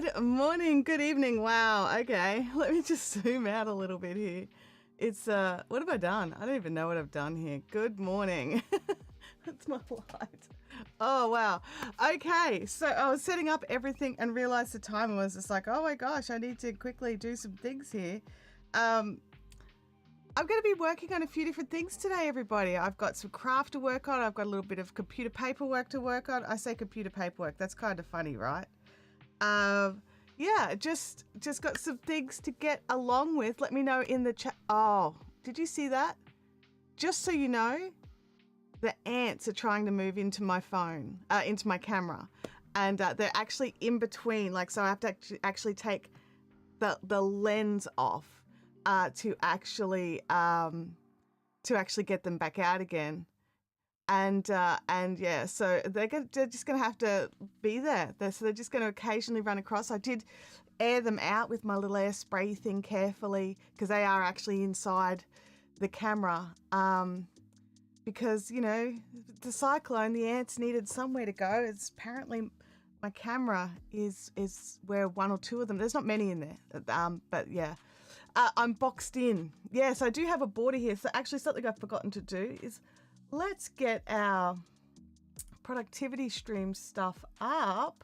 Good morning, good evening. Wow. Okay. Let me just zoom out a little bit here. It's what have I done? I don't even know what I've done here. Good morning. That's my light. Oh wow. Okay. So I was setting up everything and realized the time was just like, oh my gosh, I need to quickly do some things here. I'm going to be working on a few different things today, everybody. I've got some craft to work on. I've got a little bit of computer paperwork to work on. I say computer paperwork. That's kind of funny, right? Yeah, just got some things to get along with. Let me know in the chat. Oh, did you see that? Just so you know, the ants are trying to move into my phone, into my camera, and they're actually in between. Like, so I have to actually take the lens off to actually get them back out again. And yeah, so they're just going to have to be there. So they're just going to occasionally run across. I did air them out with my little air spray thing carefully because they are actually inside the camera. Because, you know, the cyclone, the ants needed somewhere to go. It's apparently my camera is where one or two of them, there's not many in there, but yeah. I'm boxed in. Yes, I do have a border here. So actually something I've forgotten to do is let's get our productivity stream stuff up.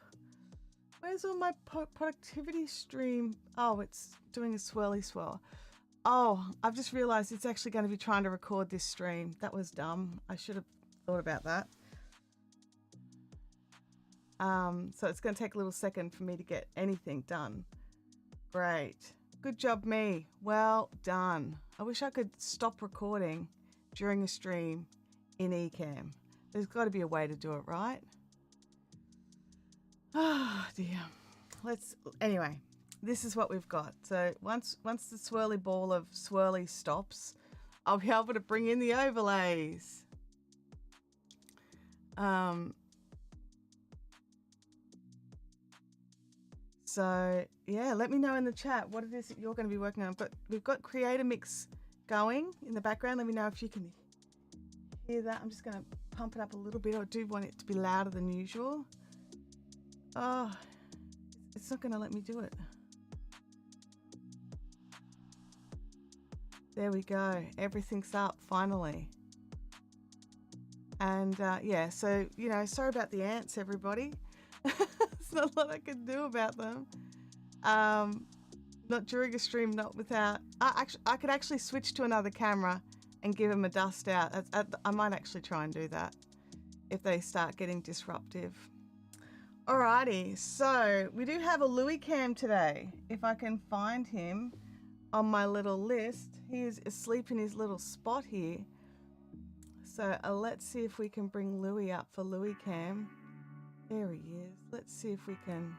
Where's all my productivity stream? Oh, it's doing a swirly swirl. Oh, I've just realized it's actually going to be trying to record this stream. That was dumb. I should have thought about that. So it's going to take a little second for me to get anything done. Great. Good job, me. Well done. I wish I could stop recording during a stream in Ecamm. There's got to be a way to do it, right? Oh dear. Anyway, this is what we've got. So once the swirly ball of swirly stops, I'll be able to bring in the overlays. So yeah, let me know in the chat what it is that you're going to be working on. But we've got Creator Mix going in the background. Let me know if you can hear that. I'm just going to pump it up a little bit. I do want it to be louder than usual. Oh, it's not going to let me do it. There we go. Everything's up finally. And yeah, so, you know, sorry about the ants, everybody. There's not a lot I can do about them. Not during a stream, not without. I could actually switch to another camera and give them a dust out. I might actually try and do that if they start getting disruptive. Alrighty, so we do have a Louis cam today. If I can find him on my little list. He is asleep in his little spot here. So let's see if we can bring Louis up for Louis cam. There he is. Let's see if we can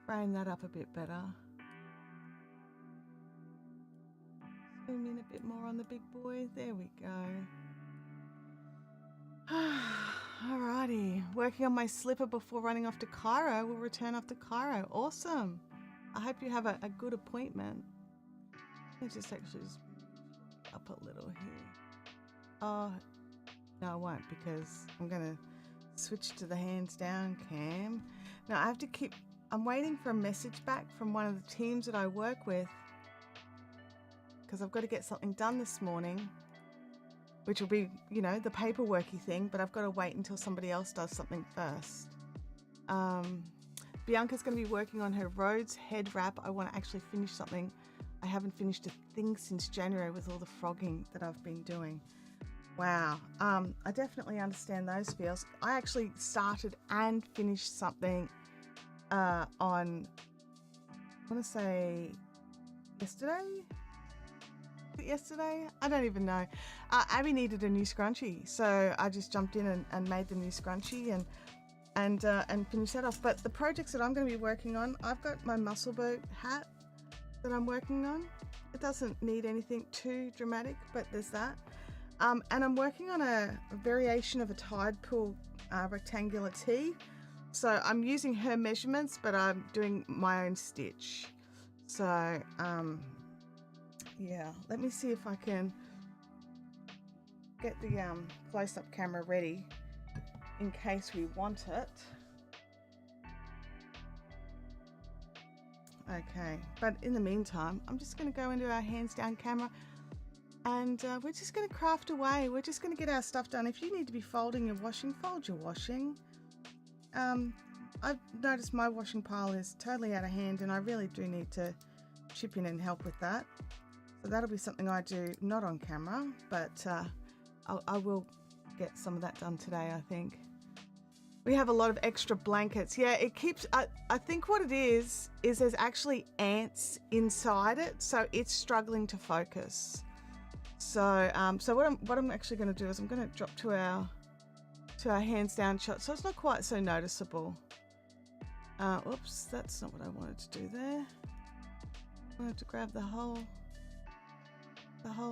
frame that up a bit better. Zoom in a bit more on the big boy. There we go. Alrighty. Working on my slipper before running off to Cairo. We'll return off to Cairo. Awesome. I hope you have a good appointment. Let me just up a little here. Oh, no, I won't because I'm going to switch to the hands down cam. Now I have to I'm waiting for a message back from one of the teams that I work with because I've got to get something done this morning, which will be, you know, the paperworky thing, but I've got to wait until somebody else does something first. Bianca's going to be working on her Rhodes head wrap. I want to actually finish something. I haven't finished a thing since January with all the frogging that I've been doing. Wow. I definitely understand those feels. I actually started and finished something on, I want to say yesterday? I don't even know. Abby needed a new scrunchie, so I just jumped in and made the new scrunchie and finished that off. But the projects that I'm going to be working on, I've got my muscle boat hat that I'm working on. It doesn't need anything too dramatic, but there's that. And I'm working on a variation of a tide pool rectangular tee. So I'm using her measurements, but I'm doing my own stitch. So yeah, let me see if I can get the close-up camera ready in case we want it. Okay, but in the meantime, I'm just going to go into our hands down camera and we're just going to craft away. We're just going to get our stuff done. If you need to be folding your washing, fold your washing. I've noticed my washing pile is totally out of hand and I really do need to chip in and help with that. So that'll be something I do not on camera, but I will get some of that done today, I think. We have a lot of extra blankets. Yeah, it keeps, I think what it is there's actually ants inside it, so it's struggling to focus. So what I'm actually going to do is I'm going to drop to our hands down shot, so it's not quite so noticeable. Oops, that's not what I wanted to do there. I wanted to grab the whole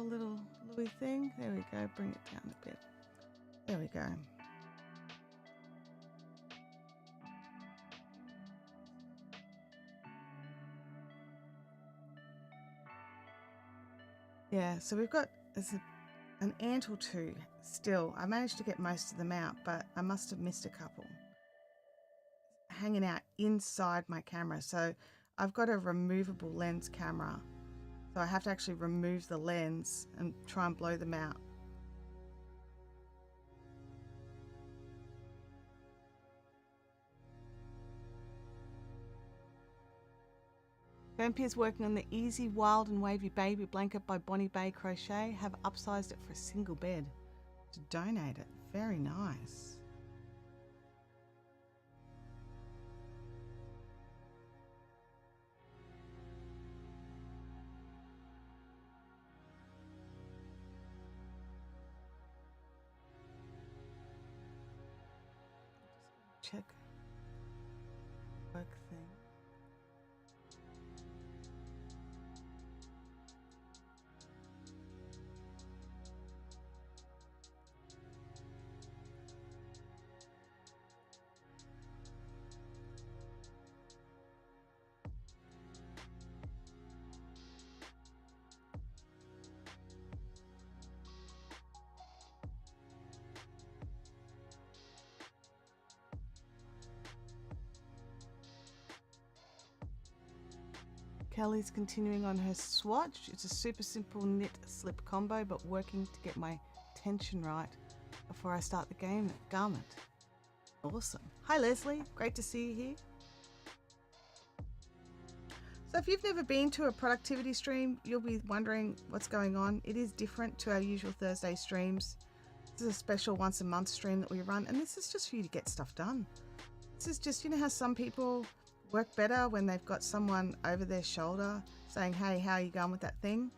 little Louis thing. There we go, bring it down a bit. There we go. Yeah, so we've got an ant or two still. I managed to get most of them out, but I must have missed a couple hanging out inside my camera. So I've got a removable lens camera, so I have to actually remove the lens and try and blow them out. Vampire's working on the Easy Wild and Wavy Baby blanket by Bonnie Bay Crochet. Have upsized it for a single bed to donate it. Very nice. Check work thing. Kelly's continuing on her swatch. It's a super simple knit slip combo, but working to get my tension right before I start the garment. Awesome. Hi Leslie, great to see you here. So if you've never been to a productivity stream, you'll be wondering what's going on. It is different to our usual Thursday streams. This is a special once a month stream that we run, and this is just for you to get stuff done. This is just, you know how some people work better when they've got someone over their shoulder saying, hey, how are you going with that thing?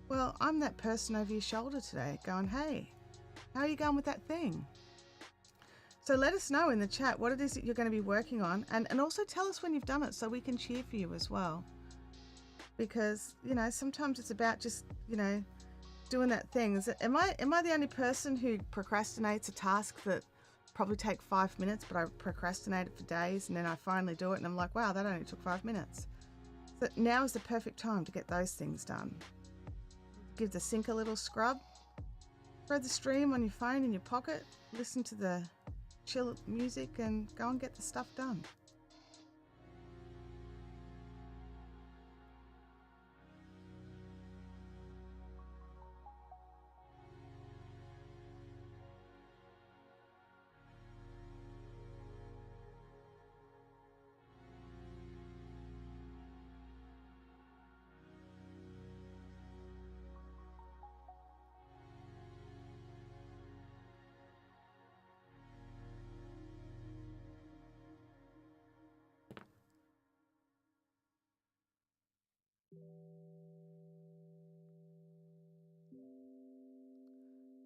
Well, I'm that person over your shoulder today going, hey, how are you going with that thing? So let us know in the chat what it is that you're going to be working on, and also tell us when you've done it so we can cheer for you as well. Because, you know, sometimes it's about just, you know, doing that thing. Am I the only person who procrastinates a task that probably take 5 minutes, but I procrastinate it for days, and then I finally do it and I'm like, wow, that only took 5 minutes. So now is the perfect time to get those things done. Give the sink a little scrub, throw the stream on your phone in your pocket, listen to the chill music and go and get the stuff done.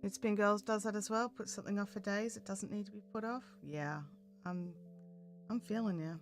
It's Been Girls does that as well. Put something off for days it doesn't need to be put off. Yeah, I'm feeling you.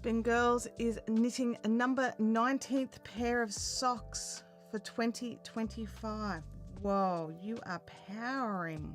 Spin Girls is knitting a number 19th pair of socks for 2025. Whoa, you are powering.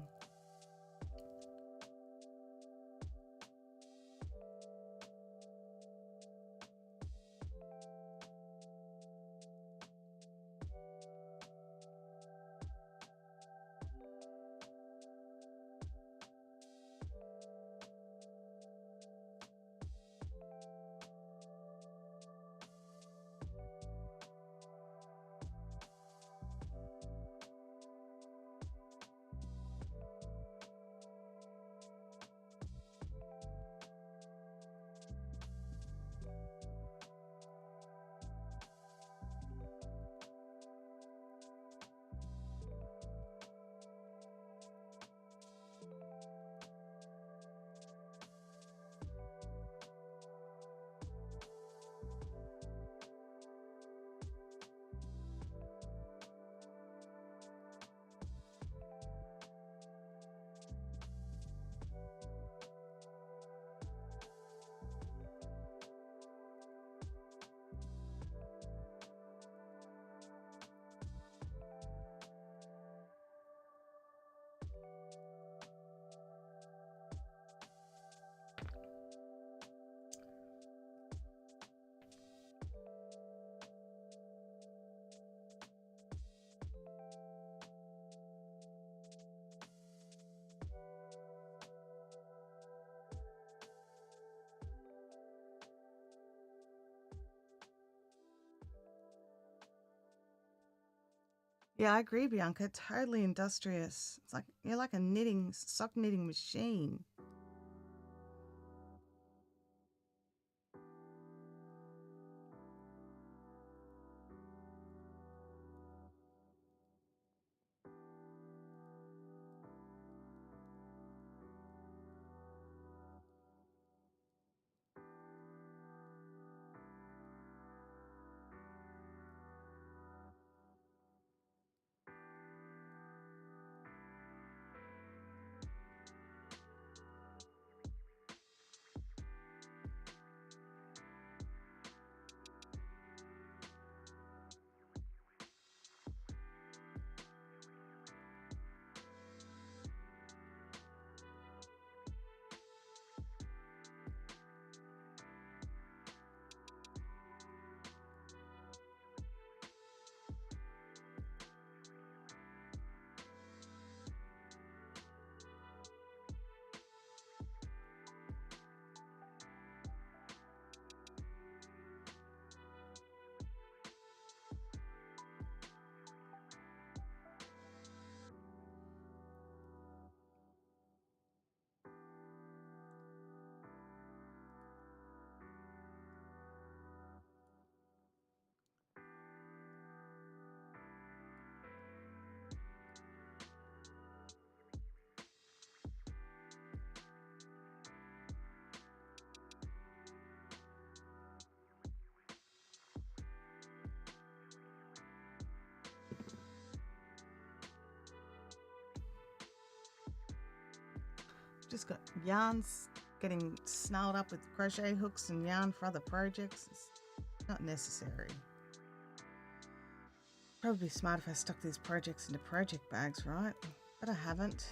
Yeah, I agree, Bianca. Totally industrious. It's like you're like a sock knitting machine. Just got yarns getting snarled up with crochet hooks and yarn for other projects. It's not necessary. Probably smart if I stuck these projects into project bags, right? But I haven't.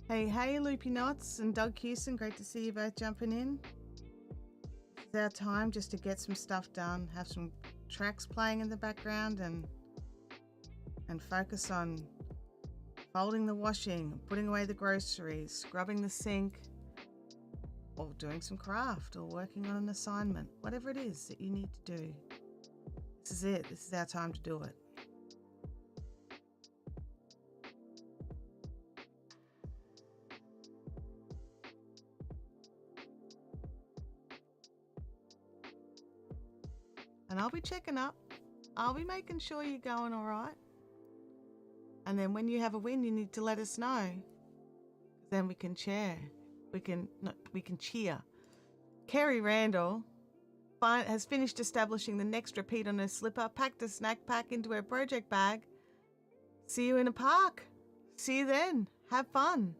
Hey, Loopy Knots and Doug Houston, great to see you both jumping in. It's our time just to get some stuff done, have some tracks playing in the background and focus on folding the washing, putting away the groceries, scrubbing the sink, or doing some craft or working on an assignment, whatever it is that you need to do. This is it. This is our time to do it. And I'll be checking up. I'll be making sure you're going all right. And then when you have a win, you need to let us know. Then we can cheer. We can cheer. Kerry Randall has finished establishing the next repeat on her slipper, packed a snack pack into her project bag. See you in a park. See you then. Have fun.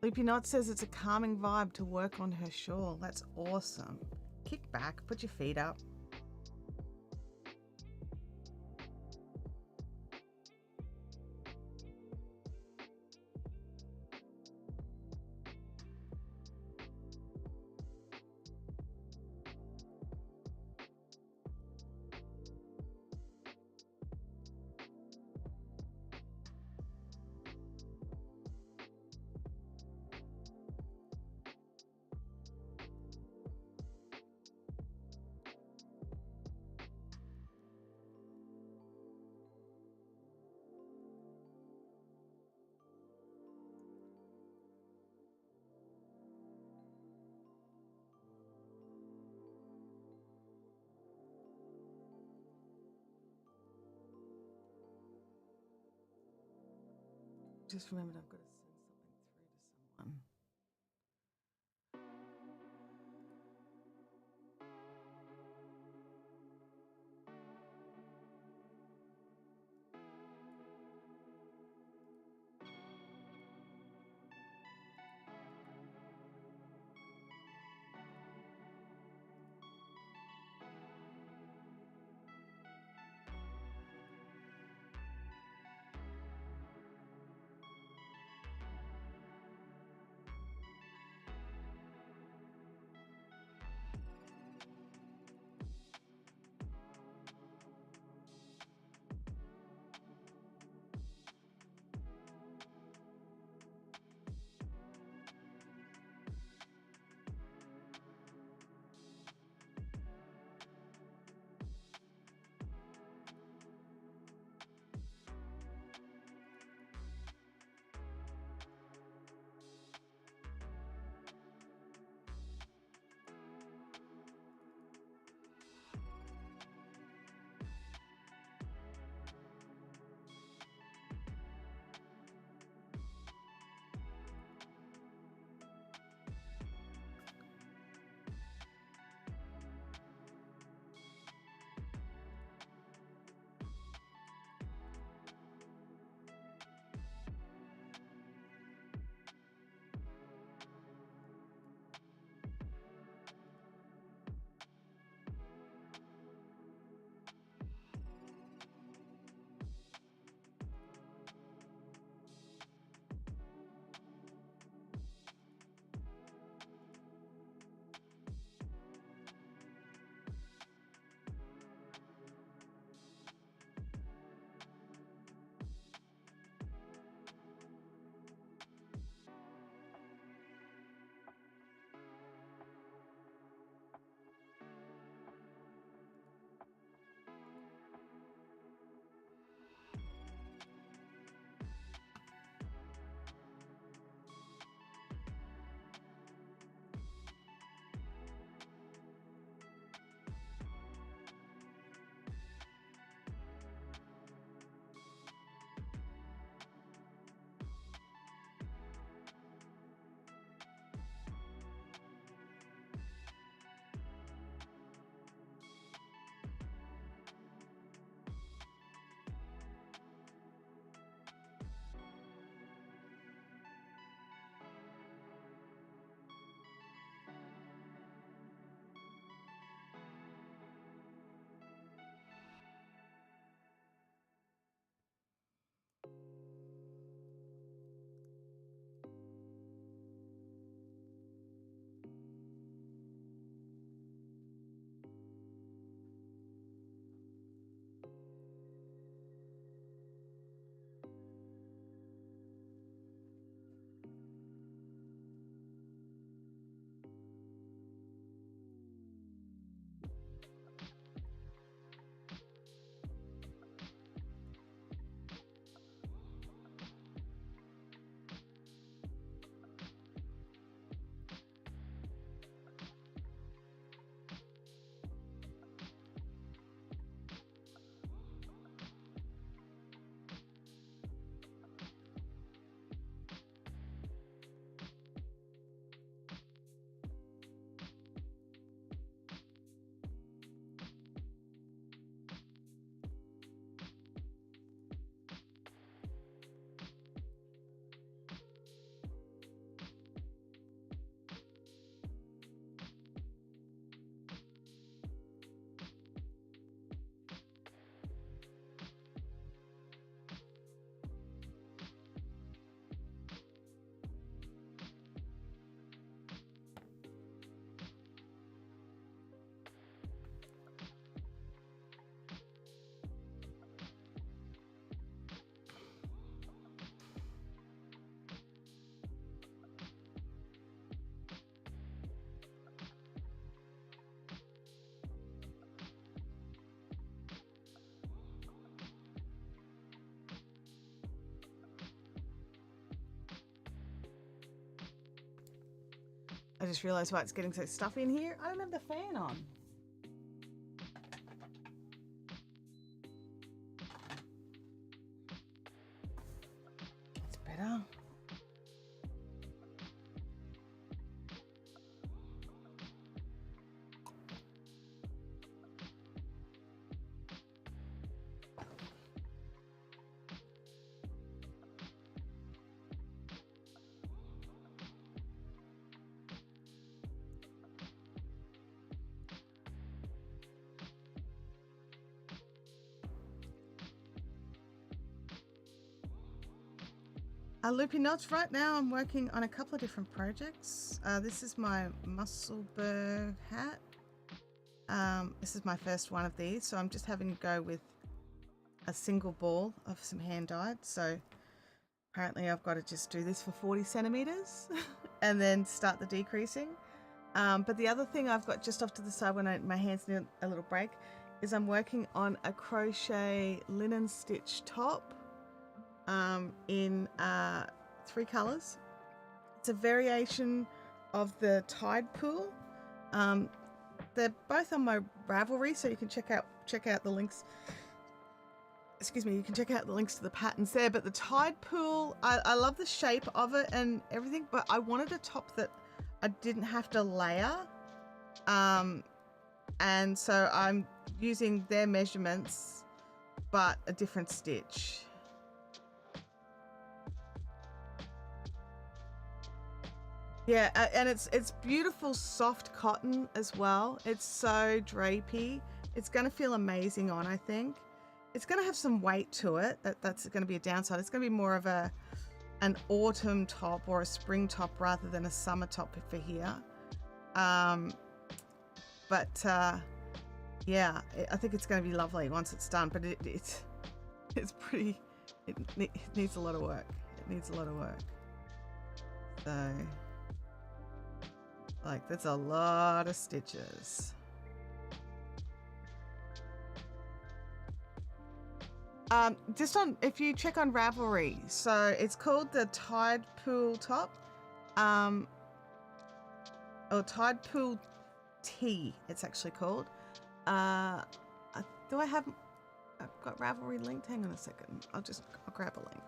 Loopy Knot says it's a calming vibe to work on her shawl. That's awesome. Kick back, put your feet up. Just remembered I've got to send something through to someone. I just realized why it's getting so stuffy in here. I don't have the fan on. It's better. Loopy knots. Right now I'm working on a couple of different projects. This is my Musselburgh hat. This is my first one of these, so I'm just having to go with a single ball of some hand dyed. So apparently I've got to just do this for 40 centimeters and then start the decreasing. But the other thing I've got just off to the side when my hands need a little break is I'm working on a crochet linen stitch top in 3 colors. It's a variation of the Tide Pool. They're both on my Ravelry, so you can check out the links. Excuse me, you can check out the links to the patterns there. But the Tide Pool, I love the shape of it and everything, but I wanted a top that I didn't have to layer. And so I'm using their measurements, but a different stitch. Yeah, and it's beautiful soft cotton as well. It's so drapey. It's going to feel amazing on, I think. It's going to have some weight to it. That's going to be a downside. It's going to be more of an autumn top or a spring top rather than a summer top for here. Yeah, I think it's going to be lovely once it's done. But it's pretty. It needs a lot of work. It needs a lot of work. So. Like, that's a lot of stitches. Just on, if you check on Ravelry, so it's called the Tide Pool top, or Tide Pool Tee, it's actually called. I've got Ravelry linked. Hang on a second. I'll grab a link.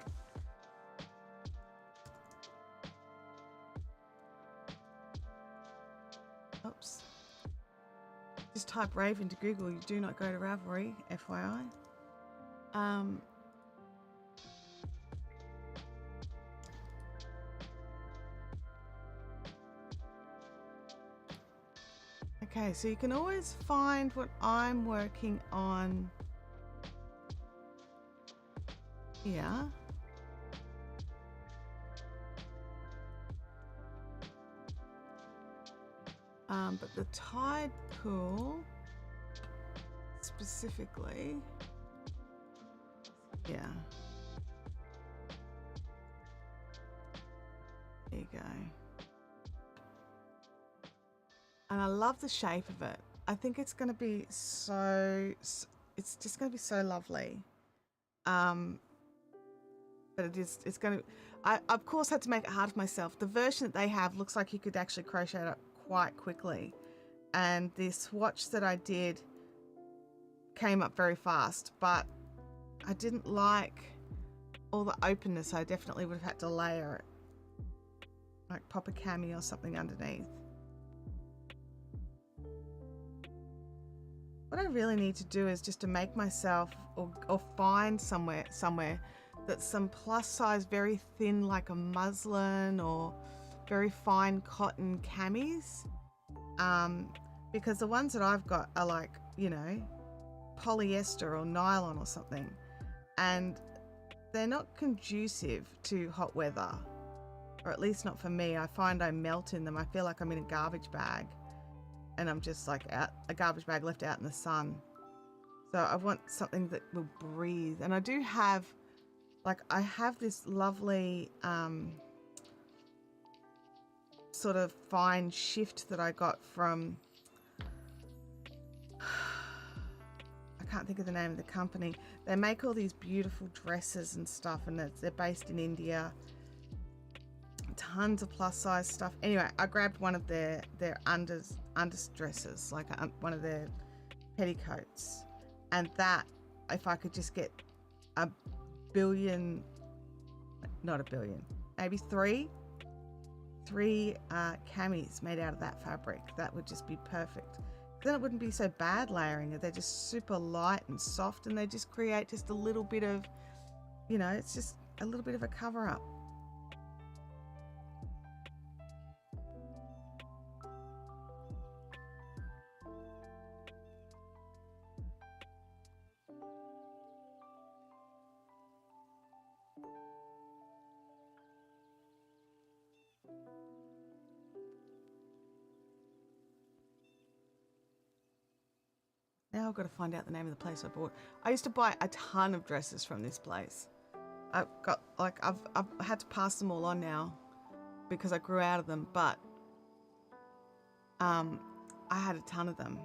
Oops. Just type Rave into Google. You do not go to Ravelry, FYI. Okay, so you can always find what I'm working on here. But the Tide Pool specifically, yeah. There you go. And I love the shape of it. I think it's going to be it's just going to be so lovely. But it's going to, I of course had to make it hard for myself. The version that they have looks like you could actually crochet it up quite quickly. And the swatch that I did came up very fast, but I didn't like all the openness. I definitely would have had to layer it, like pop a cami or something underneath. What I really need to do is just to make myself or find somewhere that's some plus size, very thin, like a muslin or very fine cotton camis. Because the ones that I've got are like, you know, polyester or nylon or something, and they're not conducive to hot weather, or at least not for me. I find I melt in them. I feel like I'm in a garbage bag, and I'm just like a garbage bag left out in the sun. So I want something that will breathe. And I do have, like, I have this lovely sort of fine shift that I got from, I can't think of the name of the company. They make all these beautiful dresses and stuff, and they're based in India. tons of plus size stuff. Anyway, I grabbed one of their underdresses, like one of their petticoats, and that, if I could just get a billion, not a billion, maybe three camis made out of that fabric, that would just be perfect. Then it wouldn't be so bad layering it. They're just super light and soft, and they just create just a little bit of, you know, it's just a little bit of a cover up. Now I've got to find out the name of the place I bought. I used to buy a ton of dresses from this place. I've got, like, I've had to pass them all on now because I grew out of them, but I had a ton of them.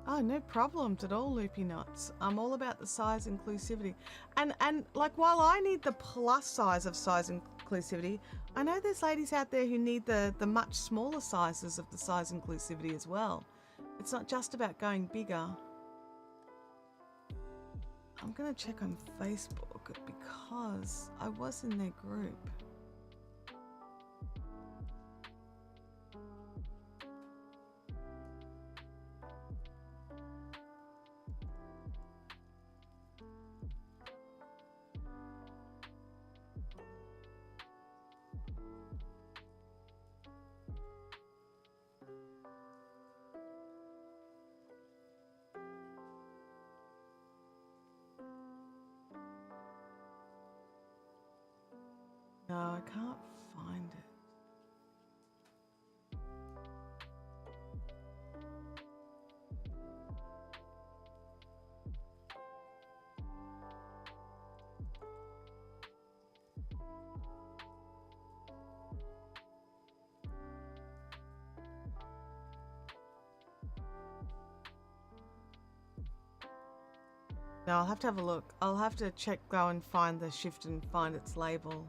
Oh, no problems at all, Loopy Knots. I'm all about the size inclusivity. And like, while I need the plus size of size inclusivity, I know there's ladies out there who need the much smaller sizes of the size inclusivity as well. It's not just about going bigger. I'm going to check on Facebook because I was in their group. No, I can't find it. No, I'll have to have a look. I'll have to go and find the shift and find its label.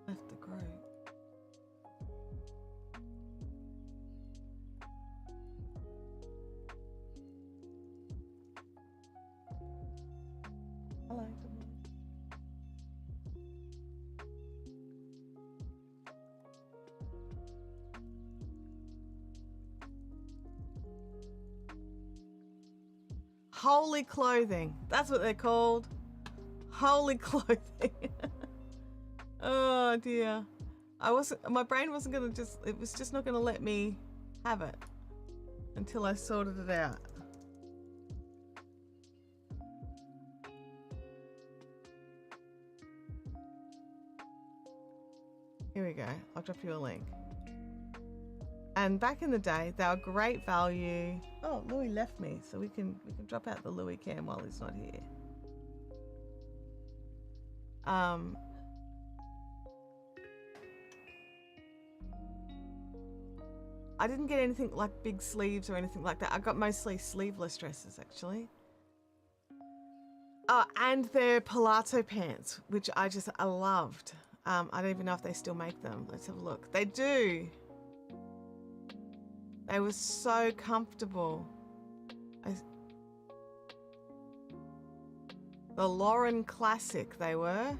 Left the group. Hello, good morning. Holy clothing. That's what they're called. Holy clothing. Oh dear. My brain wasn't gonna it was just not gonna let me have it until I sorted it out. Here we go. I'll drop you a link. And back in the day, they were great value. Oh, Louis left me, so we can drop out the Louis cam while he's not here. I didn't get anything like big sleeves or anything like that. I got mostly sleeveless dresses actually. Oh, and their palazzo pants, which I loved. I don't even know if they still make them. Let's have a look. They do. They were so comfortable. The Lauren Classic they were.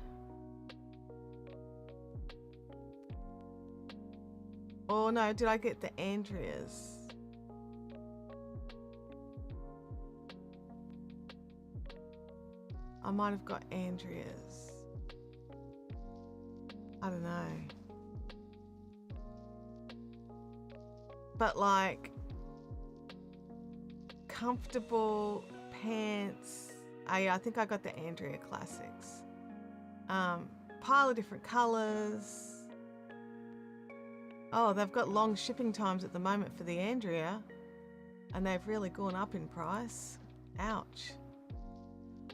Oh no, did I get the Andreas? I might have got Andreas. I don't know. But like comfortable pants. Yeah, I think I got the Andrea Classics. Pile of different colors. Oh, they've got long shipping times at the moment for the Andrea, and they've really gone up in price. Ouch.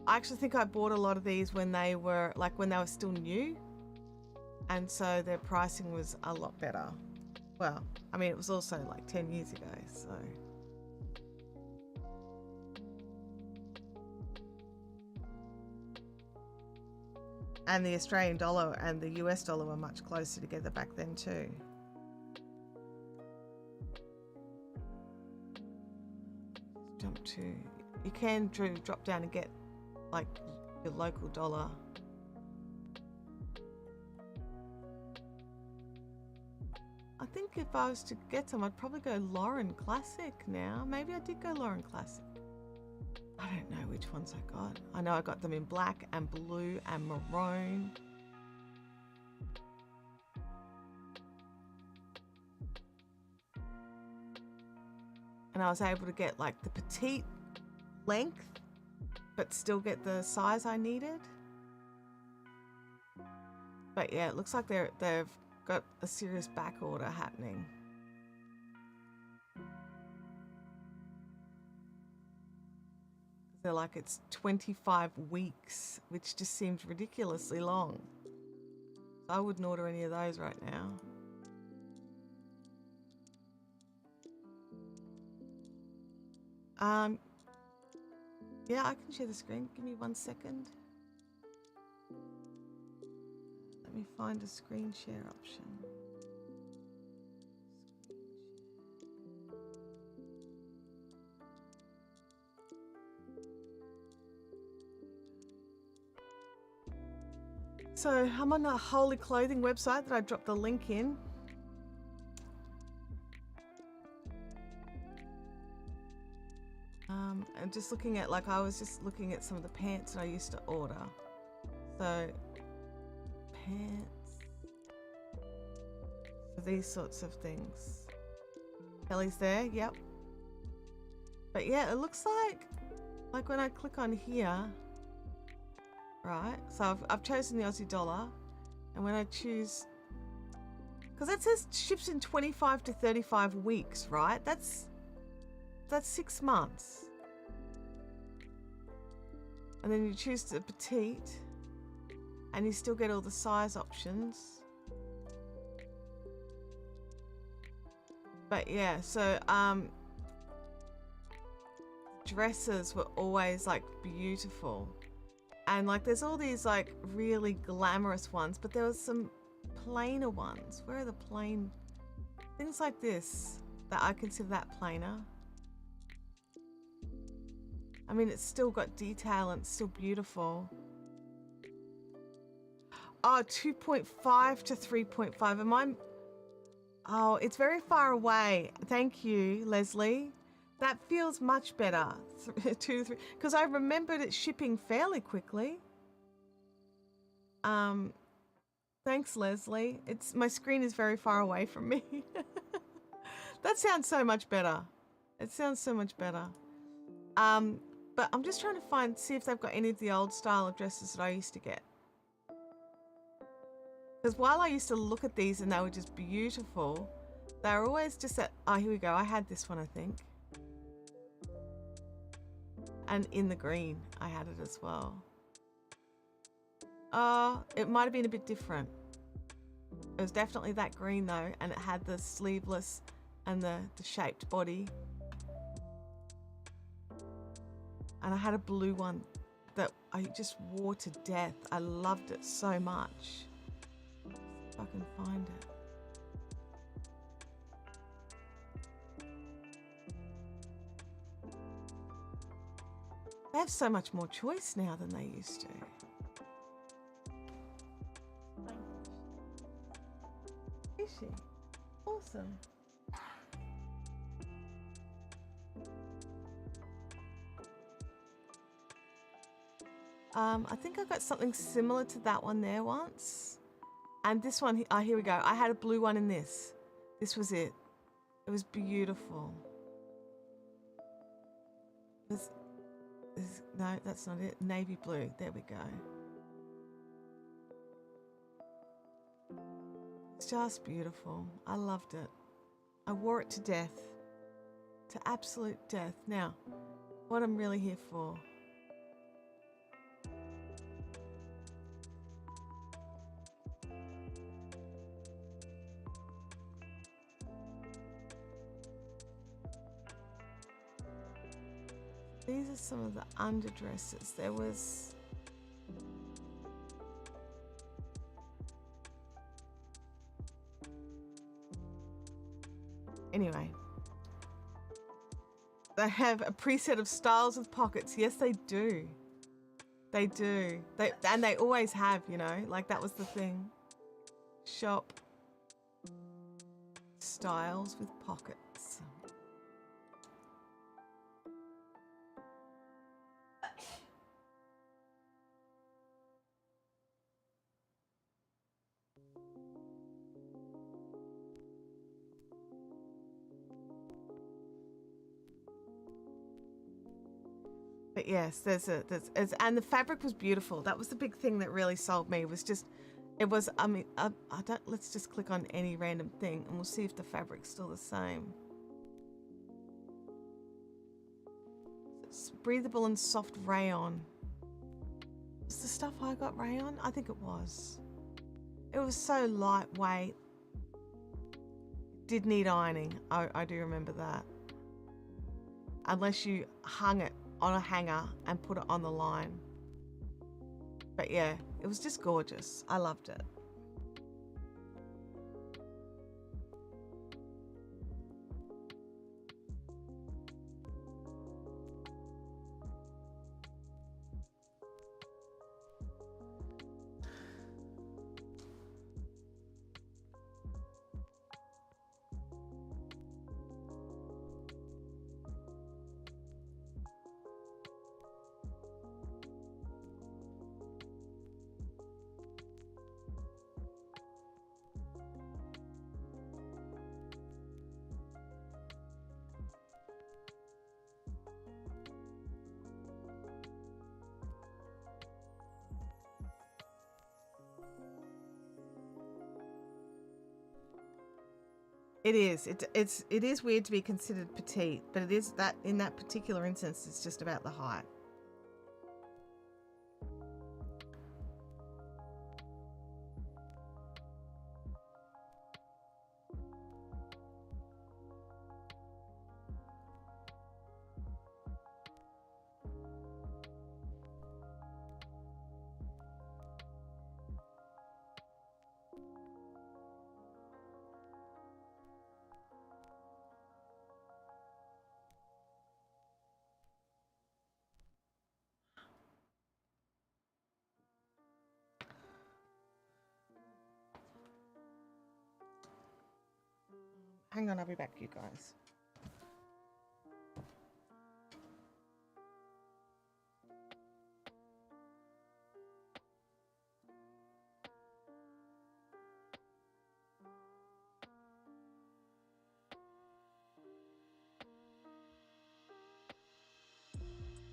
I actually think I bought a lot of these when they were still new, and so their pricing was a lot better. Well, I mean, it was also like 10 years ago, so. And the Australian dollar and the US dollar were much closer together back then too. Jump to, you can drop down and get like your local dollar. I think if I was to get some, I'd probably go Lauren Classic now. Maybe I did go Lauren Classic. I don't know which ones I got. I know I got them in black and blue and maroon. And I was able to get like the petite length, but still get the size I needed. But yeah, it looks like they've got a serious back order happening. They're like, it's 25 weeks, which just seems ridiculously long. I wouldn't order any of those right now. Yeah, I can share the screen. Give me 1 second. Let me find a screen share option. So I'm on a Holy Clothing website that I dropped the link in. And just looking at, like, I was just looking at some of the pants that I used to order. So pants, so these sorts of things. Kelly's there, yep. But yeah, it looks like when I click on here, right? So I've chosen the Aussie dollar, and when I choose, because that says ships in 25 to 35 weeks, right? That's 6 months. And then you choose the petite, and you still get all the size options. But yeah, so dresses were always like beautiful. And like there's all these like really glamorous ones, but there was some plainer ones. Where are the plain things like this that I consider that plainer? I mean, it's still got detail and it's still beautiful. Oh, 2.5 to 3.5. Am I? Oh, it's very far away. Thank you, Leslie. That feels much better. 2 to 3, because I remembered it shipping fairly quickly. Thanks, Leslie. My screen is very far away from me. That sounds so much better. It sounds so much better. But I'm just trying to see if they've got any of the old style of dresses that I used to get. Because while I used to look at these and they were just beautiful, they were always just at, oh, here we go. I had this one, I think. And in the green, I had it as well. It might have been a bit different. It was definitely that green though, and it had the sleeveless and the shaped body. And I had a blue one that I just wore to death. I loved it so much. If I can find it. They have so much more choice now than they used to. Is she? Awesome. I think I got something similar to that one there once. And this one, here we go. I had a blue one in this. This was it. It was beautiful. No, that's not it. Navy blue. There we go. It's just beautiful. I loved it. I wore it to death. To absolute death. Now, what I'm really here for. These are some of the underdresses. There was... Anyway. They have a preset of styles with pockets. Yes, they do. They do. And they always have, you know. Like, that was the thing. Shop. Styles with pockets. But yes, and the fabric was beautiful. That was the big thing that really sold me. Let's just click on any random thing and we'll see if the fabric's still the same. It's breathable and soft rayon. Was the stuff I got rayon? I think it was. It was so lightweight. Did need ironing. I do remember that. Unless you hung it on a hanger and put it on the line. But yeah, it was just gorgeous. I loved it. It is. It is weird to be considered petite, but it is that in that particular instance, it's just about the height. Hang on, I'll be back, you guys.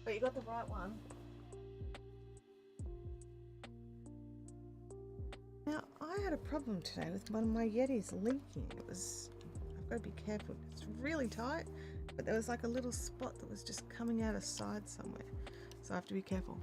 But you got the right one. Now, I had a problem today with one of my Yetis leaking. I've got to be careful. It's really tight, but there was like a little spot that was just coming out of side somewhere. So I have to be careful.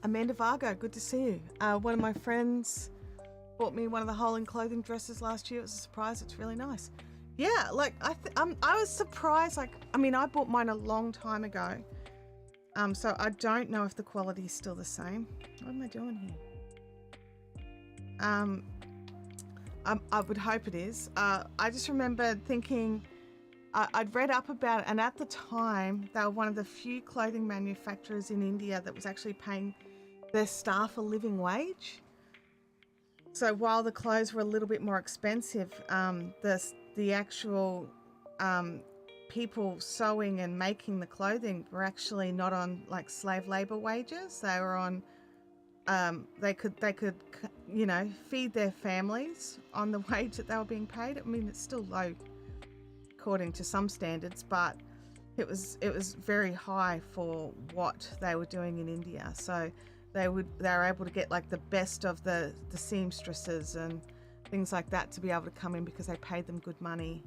Amanda Vargo, good to see you. One of my friends bought me one of the Hole in Clothing dresses last year. It was a surprise. It's really nice. Yeah, like I was surprised. Like, I mean, I bought mine a long time ago. So I don't know if the quality is still the same. What am I doing here? I would hope it is. I just remember thinking, I'd read up about it, and at the time, they were one of the few clothing manufacturers in India that was actually paying their staff a living wage. So while the clothes were a little bit more expensive, the actual people sewing and making the clothing were actually not on like slave labor wages. They were on, they could feed their families on the wage that they were being paid. I mean, it's still low according to some standards, but it was very high for what they were doing in India. So they were able to get like the best of the seamstresses and things like that to be able to come in because they paid them good money,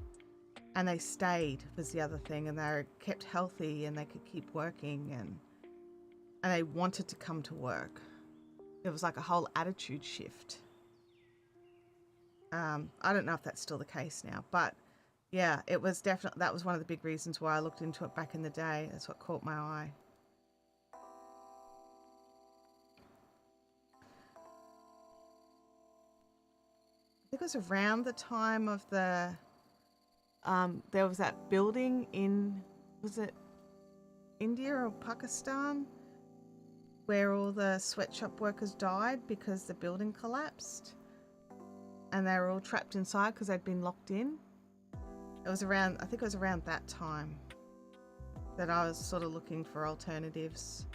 and they stayed was the other thing, and they were kept healthy and they could keep working, and they wanted to come to work. There was like a whole attitude shift. I don't know if that's still the case now, but yeah, it was definitely, that was one of the big reasons why I looked into it back in the day. That's what caught my eye. I think it was around the time of the, there was that building in, was it India or Pakistan, where all the sweatshop workers died because the building collapsed and they were all trapped inside because they'd been locked in. It was around, I think it was around that time that I was sort of looking for alternatives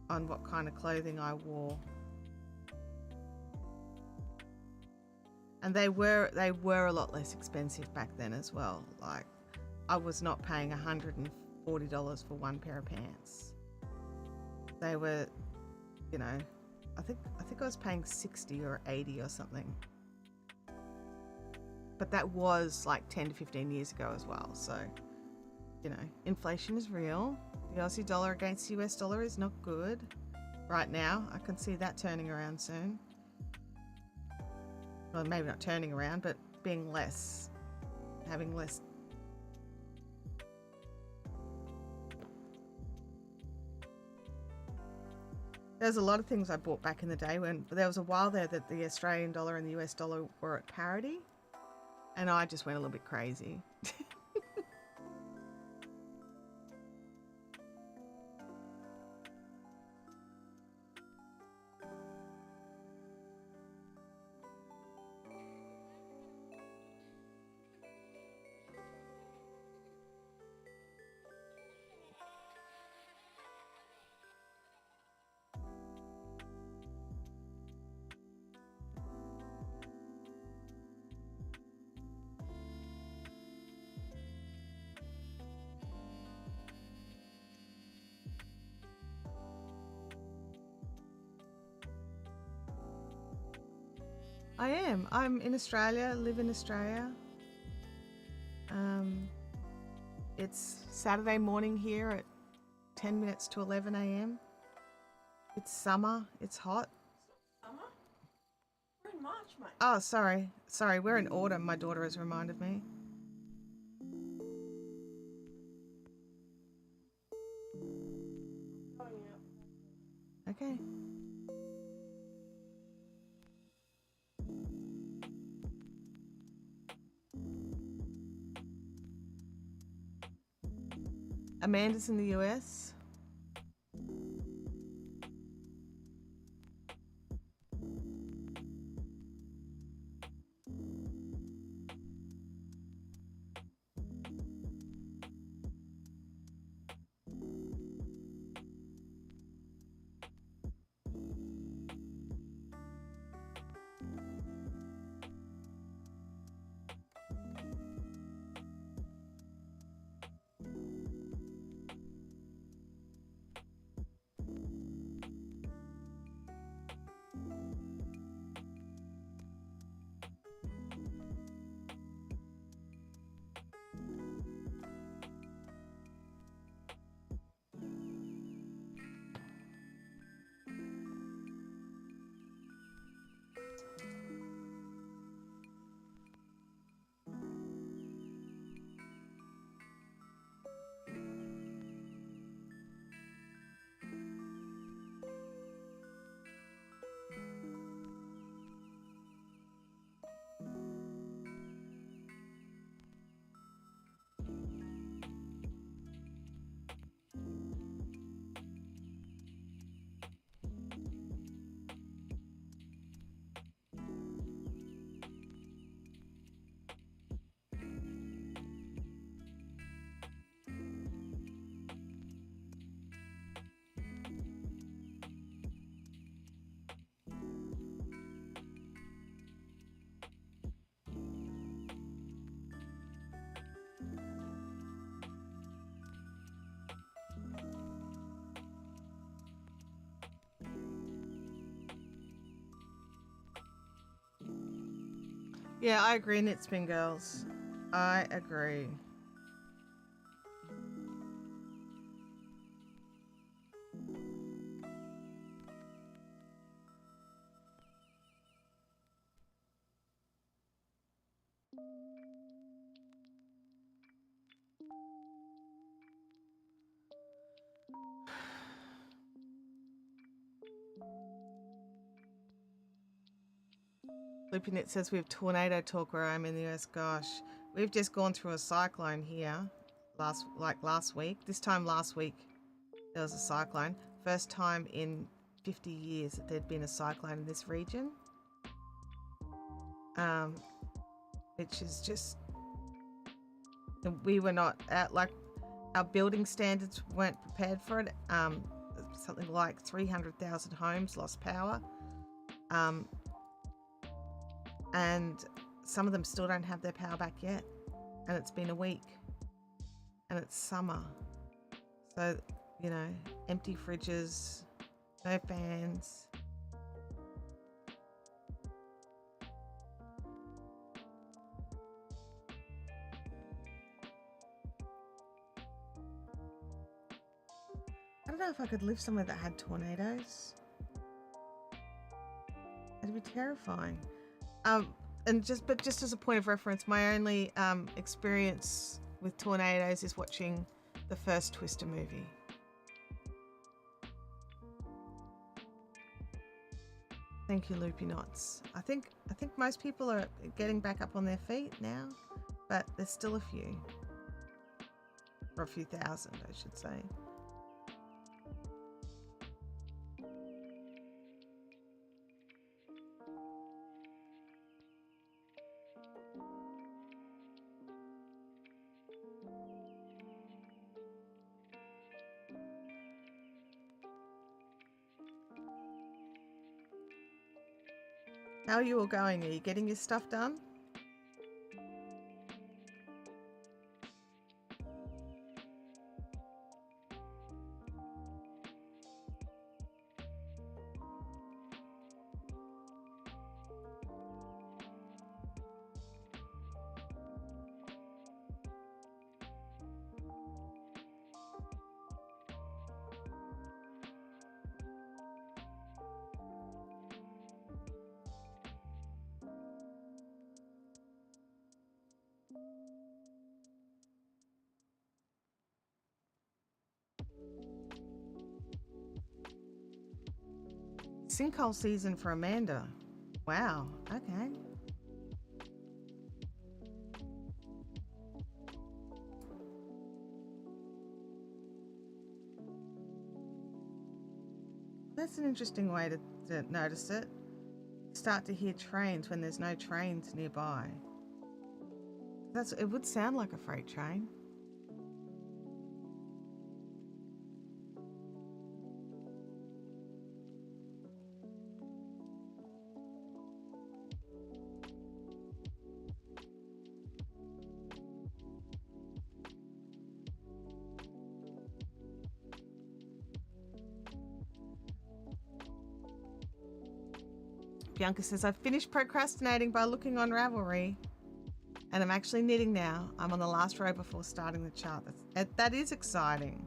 on what kind of clothing I wore. And they were a lot less expensive back then as well. Like, I was not paying $140 for one pair of pants. They were, you know, I think I was paying 60 or 80 or something. But that was like 10 to 15 years ago as well. So, you know, inflation is real. The Aussie dollar against the US dollar is not good right now. I can see that turning around soon. Well, maybe not turning around, but being less, having less. There's a lot of things I bought back in the day when there was a while there that the Australian dollar and the US dollar were at parity, and I just went a little bit crazy. I am. I'm in Australia, live in Australia. It's Saturday morning here at 10 minutes to 11 a.m. It's summer, it's hot. Summer? We're in March, mate. Oh, sorry, we're in autumn, my daughter has reminded me. Okay. Amanda's in the US. Yeah, I agree, Knitspin Girls. I agree. Loopy Knit says we have tornado talk where I'm in the US. Gosh, we've just gone through a cyclone here last week. This time last week there was a cyclone. First time in 50 years that there'd been a cyclone in this region. Which is just, we were not at, like, our building standards weren't prepared for it. Something like 300,000 homes lost power. And some of them still don't have their power back yet. And it's been a week. And it's summer. So, you know, empty fridges, no fans. I don't know if I could live somewhere that had tornadoes. It'd be terrifying. And just as a point of reference, my only experience with tornadoes is watching the first Twister movie. Thank you, Loopy Knots. I think most people are getting back up on their feet now, but there's still a few. Or a few thousand, I should say. How are you all going? Are you getting your stuff done? Sinkhole season for Amanda. Wow, okay. That's an interesting way to notice it. Start to hear trains when there's no trains nearby. It would sound like a freight train. Bianca says, I've finished procrastinating by looking on Ravelry and I'm actually knitting now. I'm on the last row before starting the chart. That is exciting.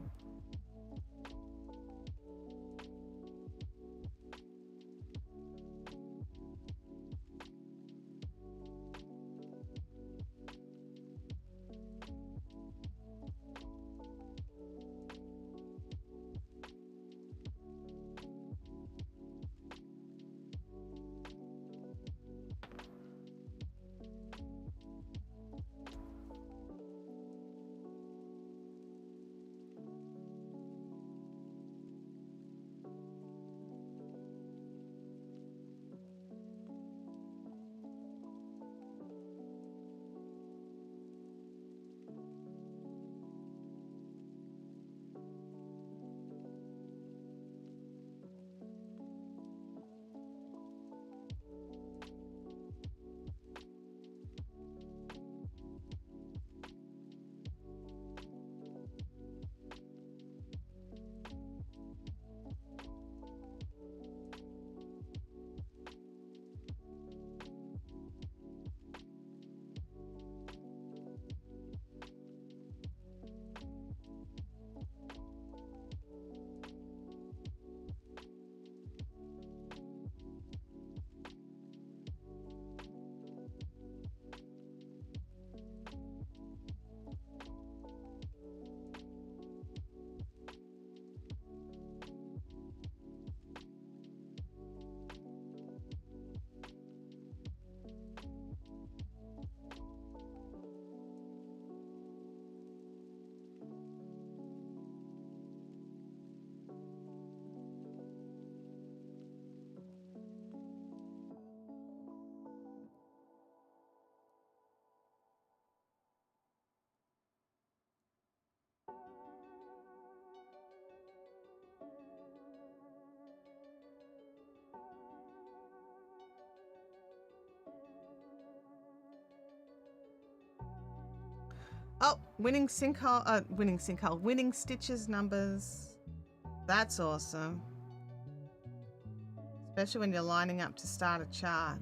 Oh, winning sinkhole, winning stitches numbers. That's awesome. Especially when you're lining up to start a chart.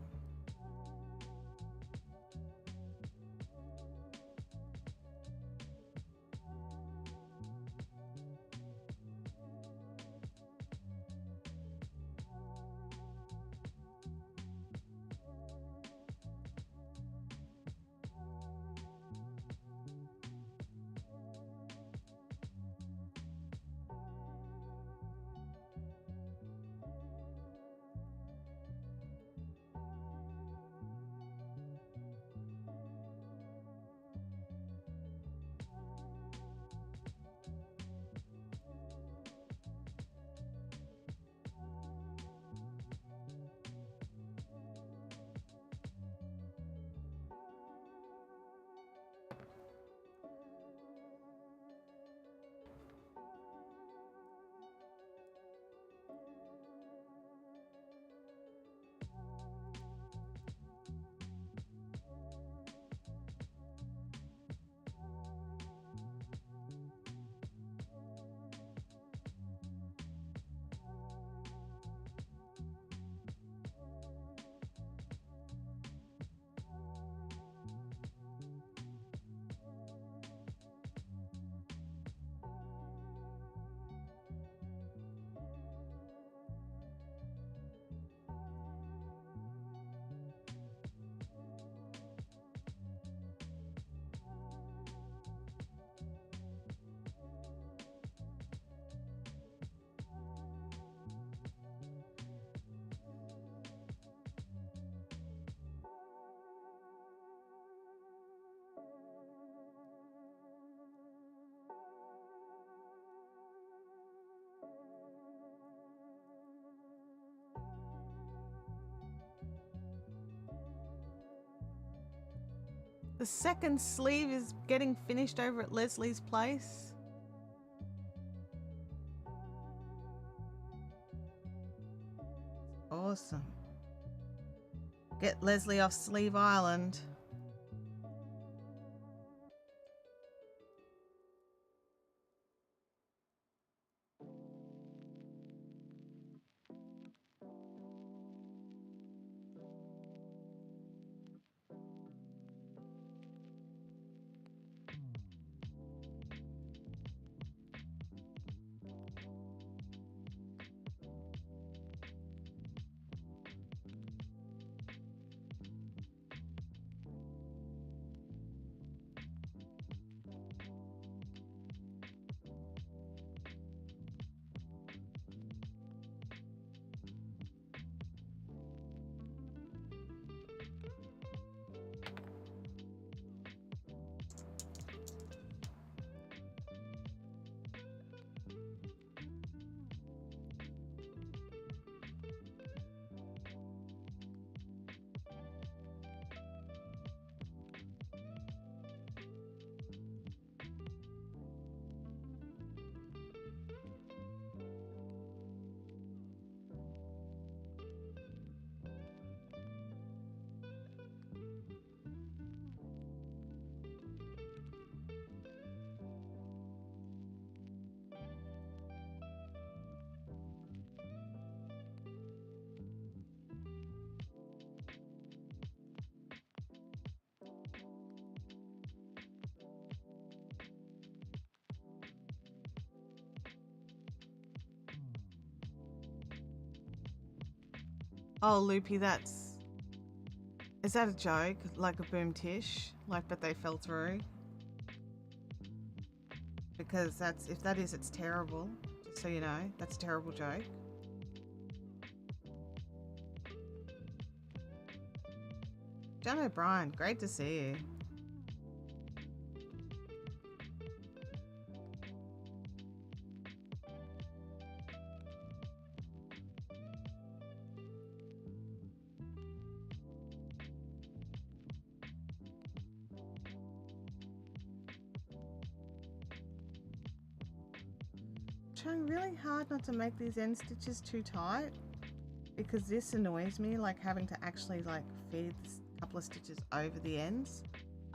The second sleeve is getting finished over at Leslie's place. Awesome. Get Leslie off Sleeve Island. Oh, Loopy, is that a joke? Like a boom tish? Like, but they fell through? Because if that is, it's terrible. Just so you know, that's a terrible joke. John O'Brien, great to see you. Trying really hard not to make these end stitches too tight because this annoys me, like having to actually like feed a couple of stitches over the ends.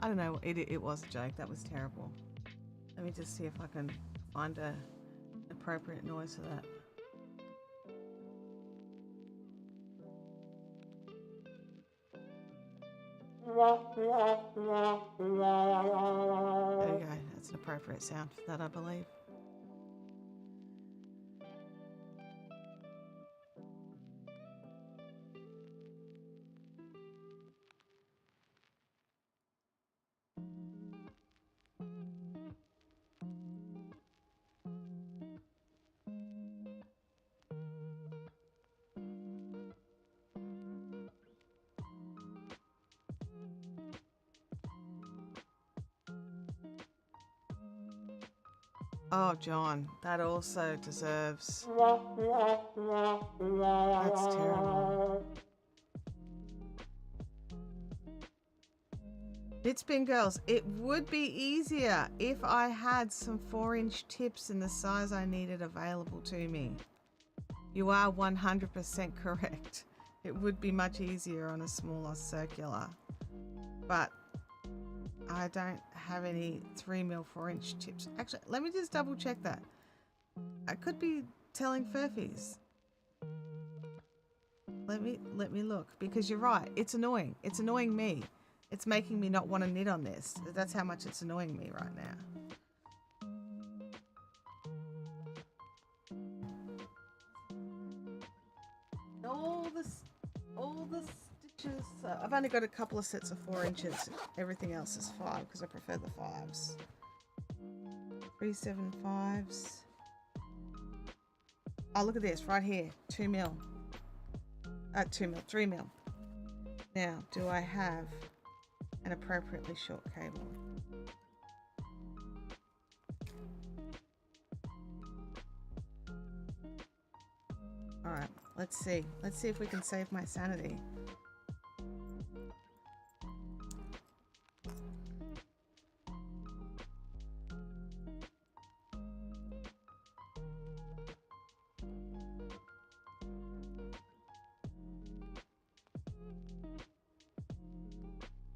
I don't know. It was a joke. That was terrible. Let me just see if I can find an appropriate noise for that. There you go. That's an appropriate sound for that, I believe. Oh, John, that also deserves... That's terrible. Bitsbin girls, it would be easier if I had some 4-inch tips in the size I needed available to me. You are 100% correct. It would be much easier on a smaller circular. But I don't have any 3mm 4-inch tips. Actually, let me just double check that. I could be telling Furfies. Let me look, because you're right. It's annoying. It's annoying me. It's making me not want to knit on this. That's how much it's annoying me right now. All the stitches. I've only got a couple of sets of 4 inches. Everything else is 5 because I prefer the 5s. 3/7/5s. Oh, look at this right here. 2mm. 2mm. 3mm. Now, do I have an appropriately short cable? All right, let's see. Let's see if we can save my sanity.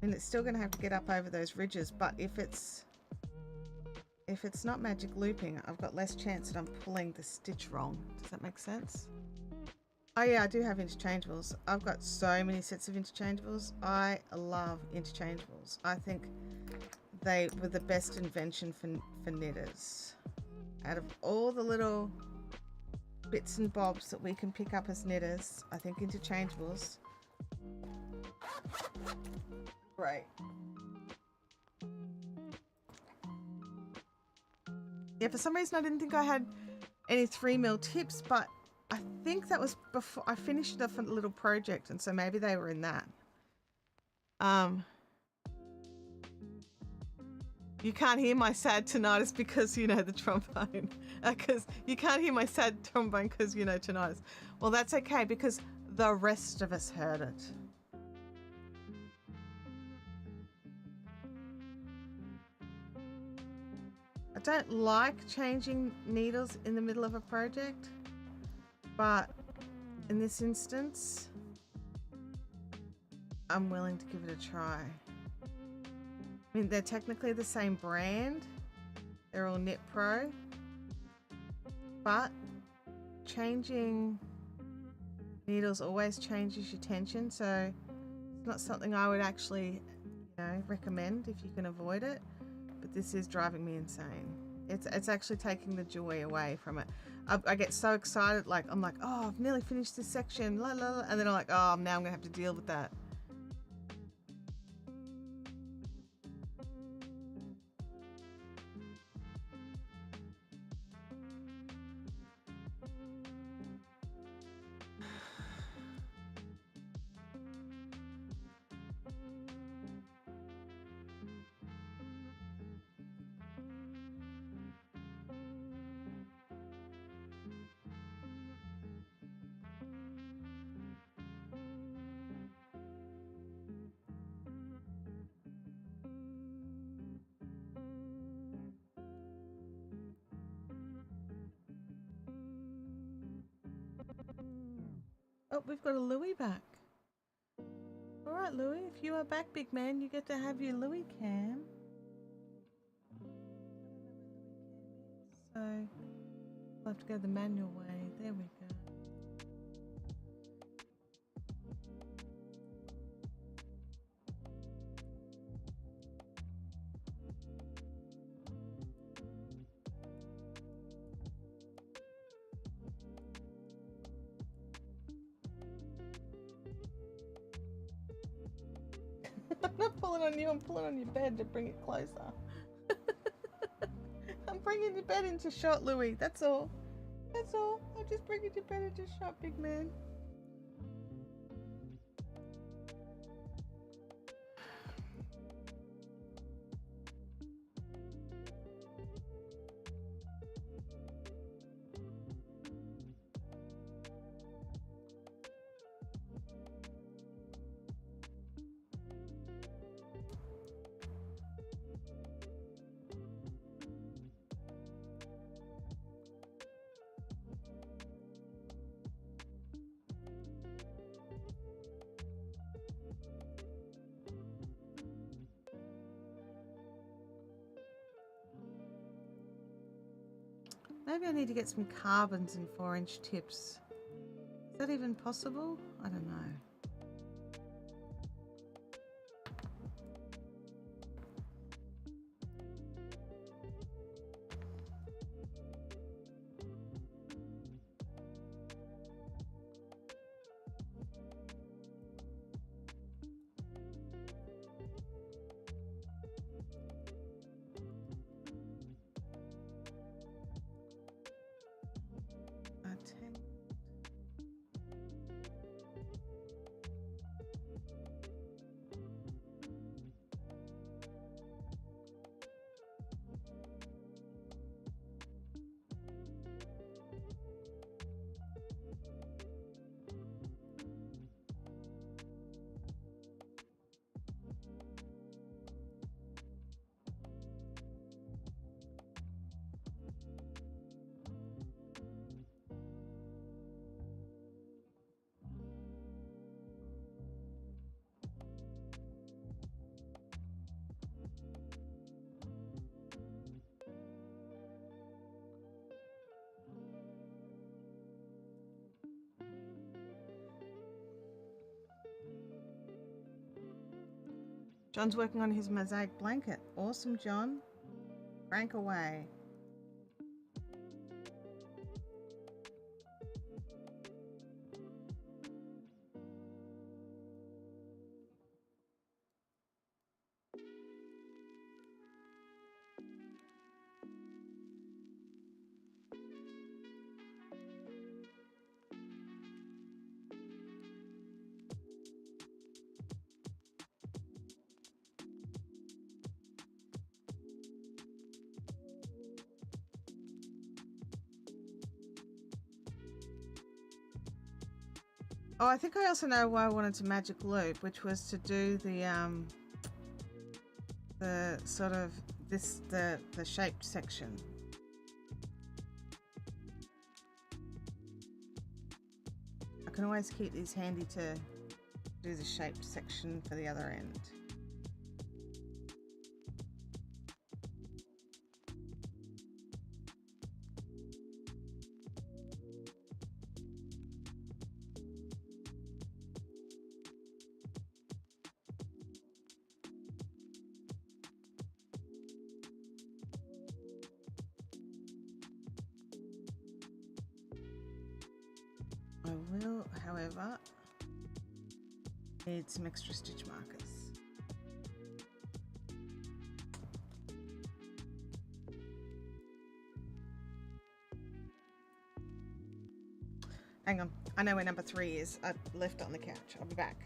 And it's still going to have to get up over those ridges, but if it's not magic looping, I've got less chance that I'm pulling the stitch wrong. Does that make sense? Oh yeah, I do have interchangeables. I've got so many sets of interchangeables. I love interchangeables. I think they were the best invention for knitters. Out of all the little bits and bobs that we can pick up as knitters, I think interchangeables. Right. Yeah, for some reason I didn't think I had any 3mm tips, but I think that was before I finished off a little project, and so maybe they were in that. You can't hear my sad tinnitus because you know the trombone. Because you can't hear my sad trombone because you know tinnitus. Well, that's okay because the rest of us heard it. I don't like changing needles in the middle of a project, but in this instance, I'm willing to give it a try. I mean, they're technically the same brand. They're all Knit Pro, but changing needles always changes your tension, so it's not something I would actually, recommend if you can avoid it. But this is driving me insane. It's actually taking the joy away from it. I get so excited, like I'm like, oh, I've nearly finished this section, la la la, and then I'm like, oh, now I'm gonna have to deal with that. Oh, we've got a Louie back. All right, Louis. If you are back, big man, you get to have your Louis cam. So we'll have to go the manual way. There we go. I'm not pulling on you, I'm pulling on your bed to bring it closer. I'm bringing your bed into shot, Louis. That's all. That's all. I'm just bringing your bed into shot, big man. Maybe I need to get some carbons and 4-inch tips. Is that even possible? I don't know. John's working on his mosaic blanket. Awesome, John. Crank away. Oh, I think I also know why I wanted to magic loop, which was to do the sort of the shaped section. I can always keep these handy to do the shaped section for the other end. I will, however, need some extra stitch markers. Hang on, I know where number 3 is. I left it on the couch. I'll be back.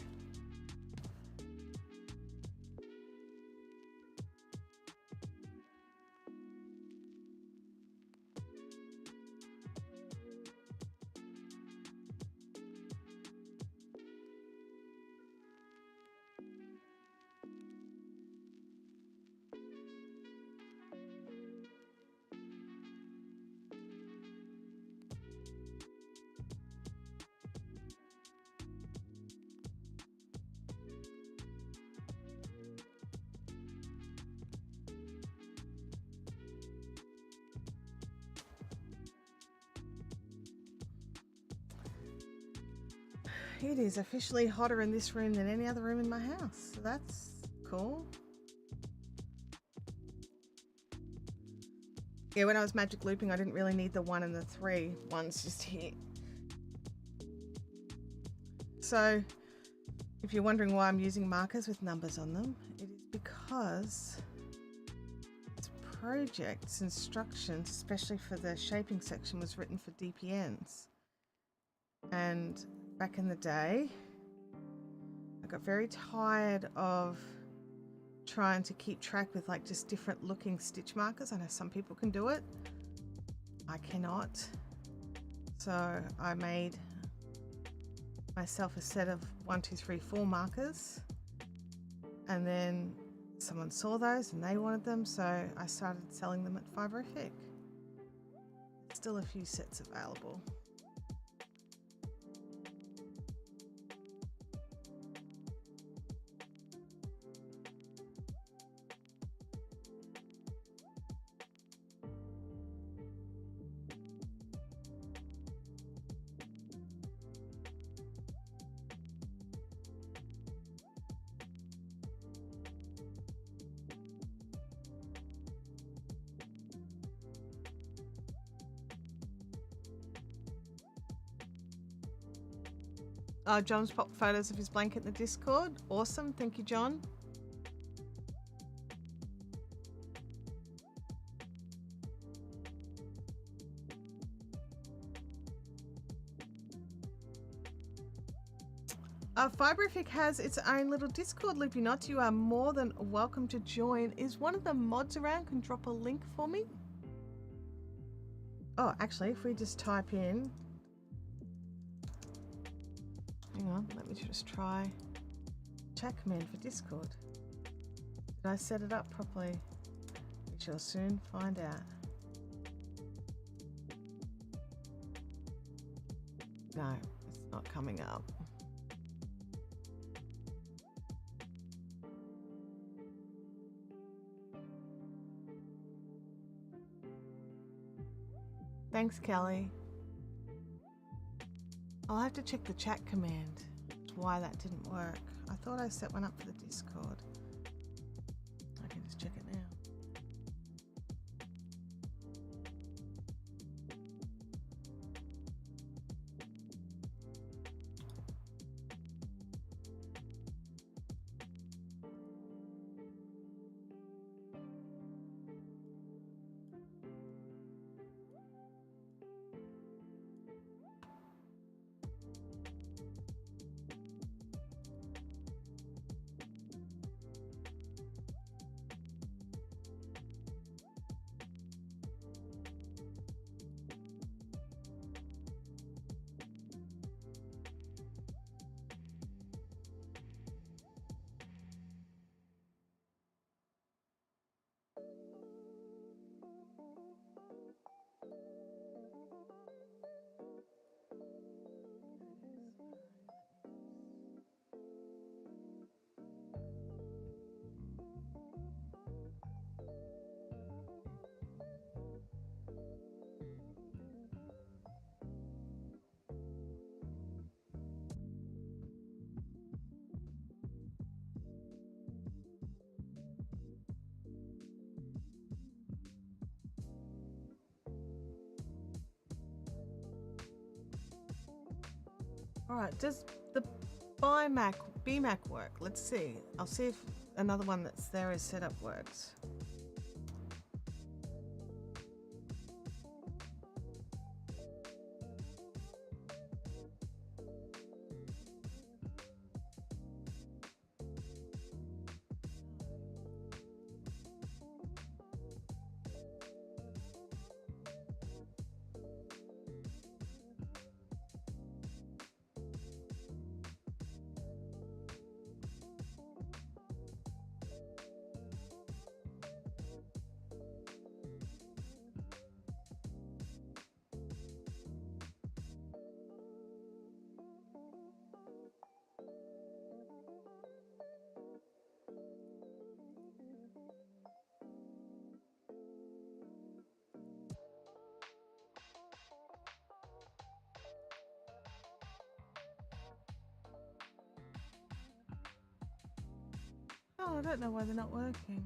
it is officially hotter in this room than any other room in my house. So that's cool. Yeah, when I was magic looping, I didn't really need the 1 and the 3 ones just here. So if you're wondering why I'm using markers with numbers on them, it is because this project's instructions, especially for the shaping section, was written for DPNs. And back in the day, I got very tired of trying to keep track with like just different looking stitch markers. I know some people can do it. I cannot. So I made myself a set of 1, 2, 3, 4 markers, and then someone saw those and they wanted them, so I started selling them at Fibrific. Still a few sets available. John's popped photos of his blanket in the Discord. Awesome. Thank you, John. Fibrific has its own little Discord, Loopy Knots. You are more than welcome to join. Is one of the mods around? Can drop a link for me? Oh, actually, if we just type in... Hang on, let me just try chat command for Discord. Did I set it up properly? We shall soon find out. No, it's not coming up. Thanks, Kelly. I'll have to check the chat command. Why that didn't work. I thought I set one up for the Discord. I can just check it now. All right, does the BMAC work? Let's see. I'll see if another one that's there as setup works. Oh, I don't know why they're not working.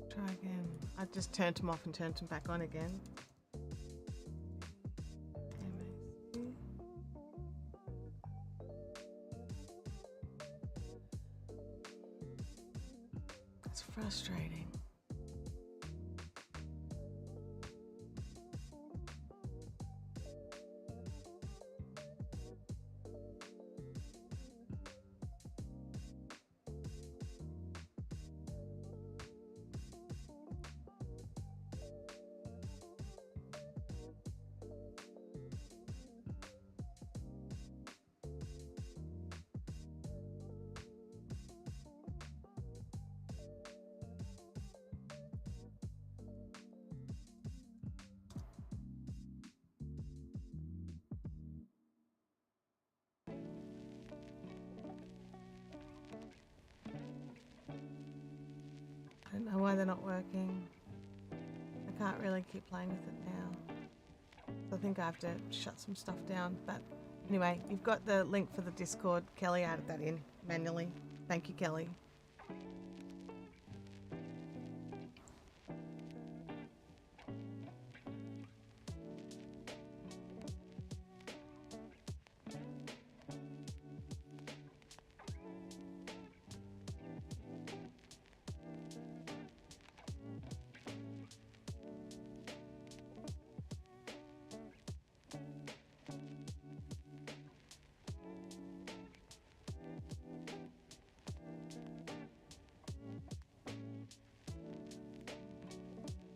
Try again. I just turned them off and turned them back on again. MAC. It's frustrating. I don't know why they're not working. I can't really keep playing with it now. I think I have to shut some stuff down. But anyway, you've got the link for the Discord. Kelly added that in manually. Thank you, Kelly.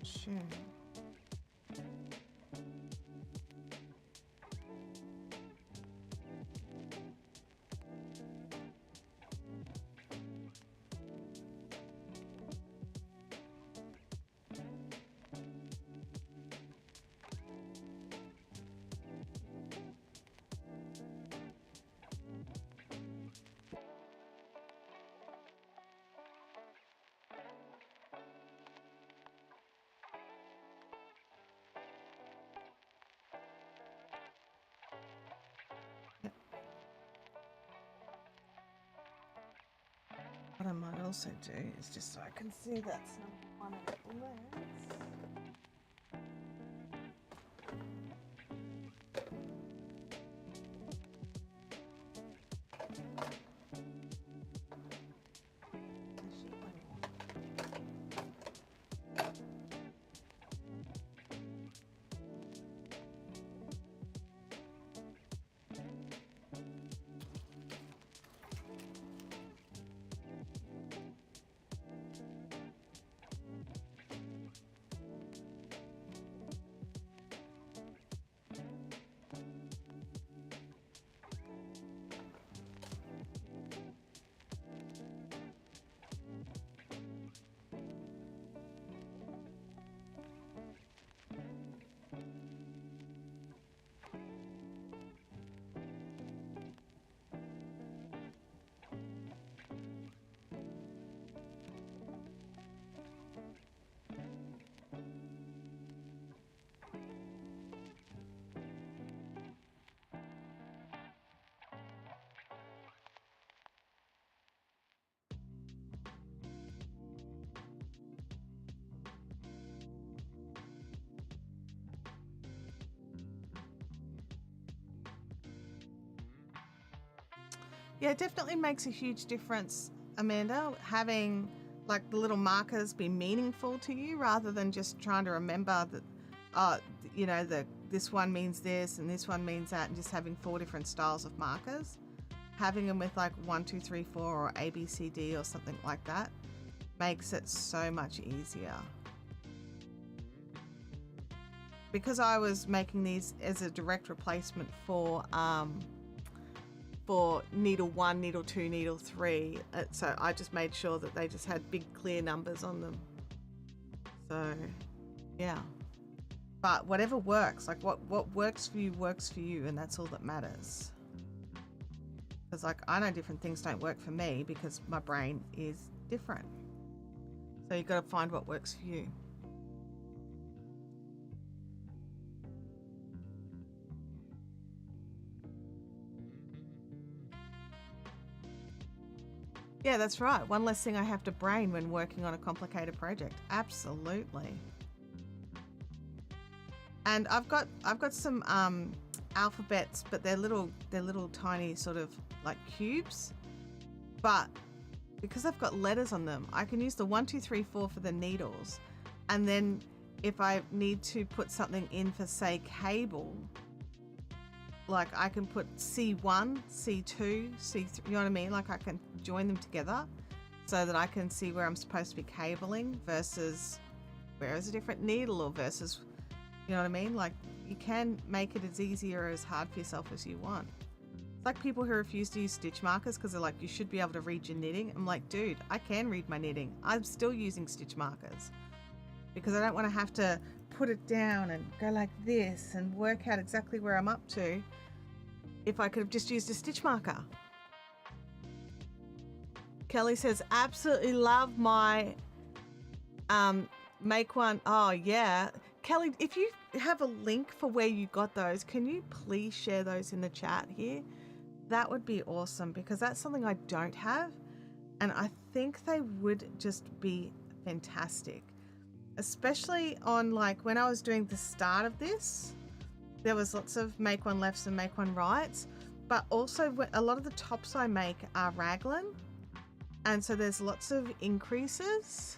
Sure. What I might also do is just so I can see that's number one of the legs. Yeah, it definitely makes a huge difference, Amanda, having like the little markers be meaningful to you rather than just trying to remember that, you know, this one means this and this one means that, and just having 4 different styles of markers. Having them with like 1, 2, 3, 4 or A, B, C, D or something like that makes it so much easier. Because I was making these as a direct replacement for needle 1, needle 2, needle 3. So I just made sure that they just had big clear numbers on them. So yeah, but whatever works, like what works for you, and that's all that matters. Because like I know different things don't work for me because my brain is different. So you've got to find what works for you. Yeah, that's right. One less thing I have to brain when working on a complicated project. Absolutely. And I've got some alphabets, but they're little tiny sort of like cubes. But because I've got letters on them, I can use the 1, 2, 3, 4 for the needles. And then if I need to put something in for, say, cable, like I can put C1, C2, C3, you know what I mean? Like I can join them together so that I can see where I'm supposed to be cabling versus where is a different needle, or versus, you know what I mean? Like you can make it as easy or as hard for yourself as you want. It's like people who refuse to use stitch markers because they're like, you should be able to read your knitting. I'm like, dude, I can read my knitting. I'm still using stitch markers because I don't want to have to put it down and go like this and work out exactly where I'm up to if I could have just used a stitch marker. Kelly says, absolutely love my make one. Oh yeah. Kelly, if you have a link for where you got those, can you please share those in the chat here? That would be awesome because that's something I don't have. And I think they would just be fantastic. Especially on like when I was doing the start of this, there was lots of make one lefts and make one rights, but also a lot of the tops I make are raglan. And so there's lots of increases.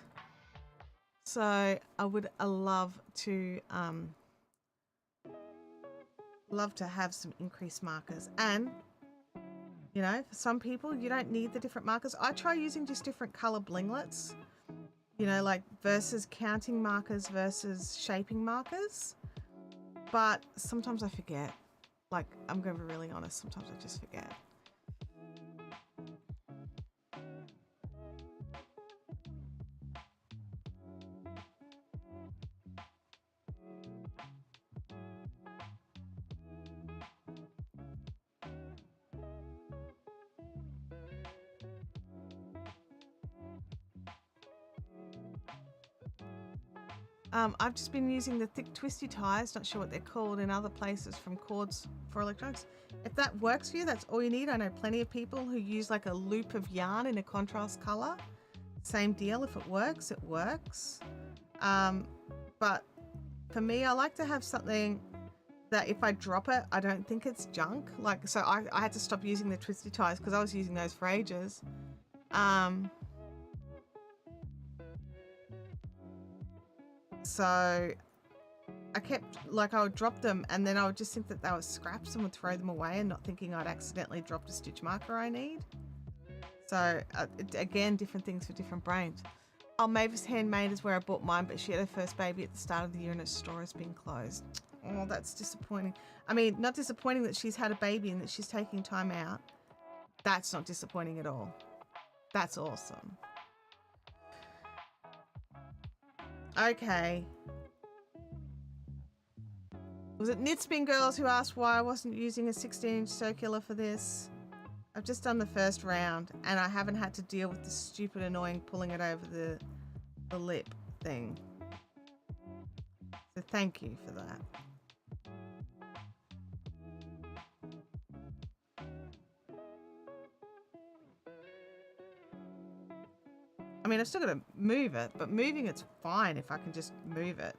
So I would love to have some increase markers. And you know, for some people you don't need the different markers. I try using just different color blinglets, you know, like versus counting markers versus shaping markers. But sometimes I forget. Like, I'm going to be really honest, sometimes I just forget. I've just been using the thick twisty ties, not sure what they're called in other places, from Cords for Electronics. If that works for you, that's all you need. I know plenty of people who use like a loop of yarn in a contrast color. Same deal, if it works, it works. But for me, I like to have something that if I drop it, I don't think it's junk. Like, so I had to stop using the twisty ties because I was using those for ages. So I kept, like, I would drop them and then I would just think that they were scraps and would throw them away, and not thinking I'd accidentally dropped a stitch marker I need. So again, different things for different brains. Oh, Mavis Handmade is where I bought mine, but she had her first baby at the start of the year and her store has been closed. Oh, that's disappointing. I mean, not disappointing that she's had a baby and that she's taking time out. That's not disappointing at all. That's awesome. Okay. Was it Knit Spin Girls who asked why I wasn't using a 16-inch circular for this? I've just done the first round and I haven't had to deal with the stupid annoying pulling it over the lip thing. So thank you for that. I mean, I've still got to move it, but moving it's fine if I can just move it.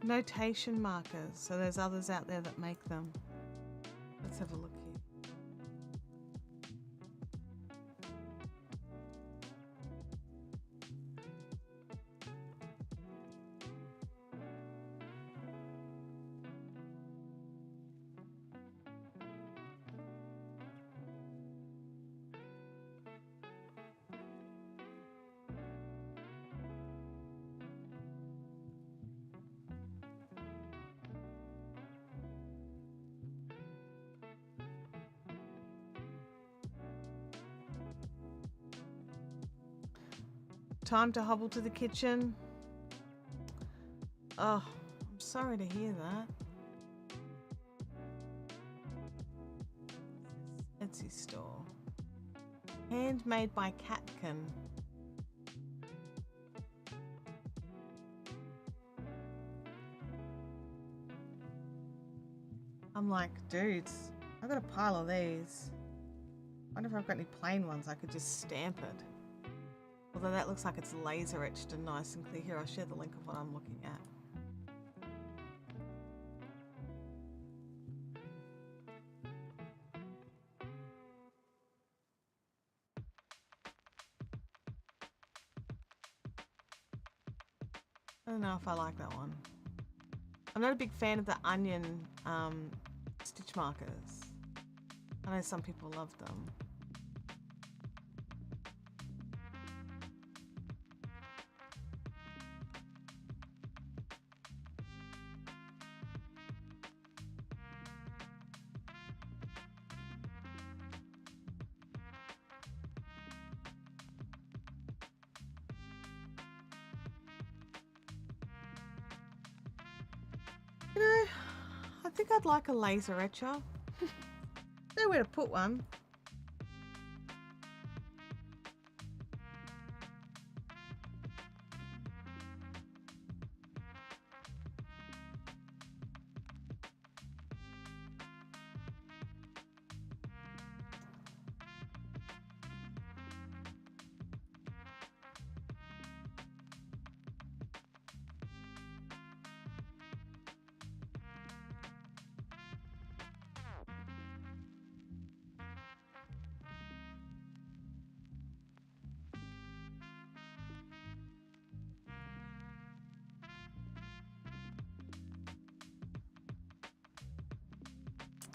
Notation markers. So there's others out there that make them. Let's have a look here. Time to hobble to the kitchen. Oh, I'm sorry to hear that. Etsy store. Handmade by Catkin. I'm like, dudes, I've got a pile of these. Wonder if I've got any plain ones I could just stamp it. Although that looks like it's laser etched and nice and clear. Here, I'll share the link of what I'm looking at. I don't know if I like that one. I'm not a big fan of the onion stitch markers. I know some people love them. You know, I think I'd like a laser etcher. Nowhere to put one.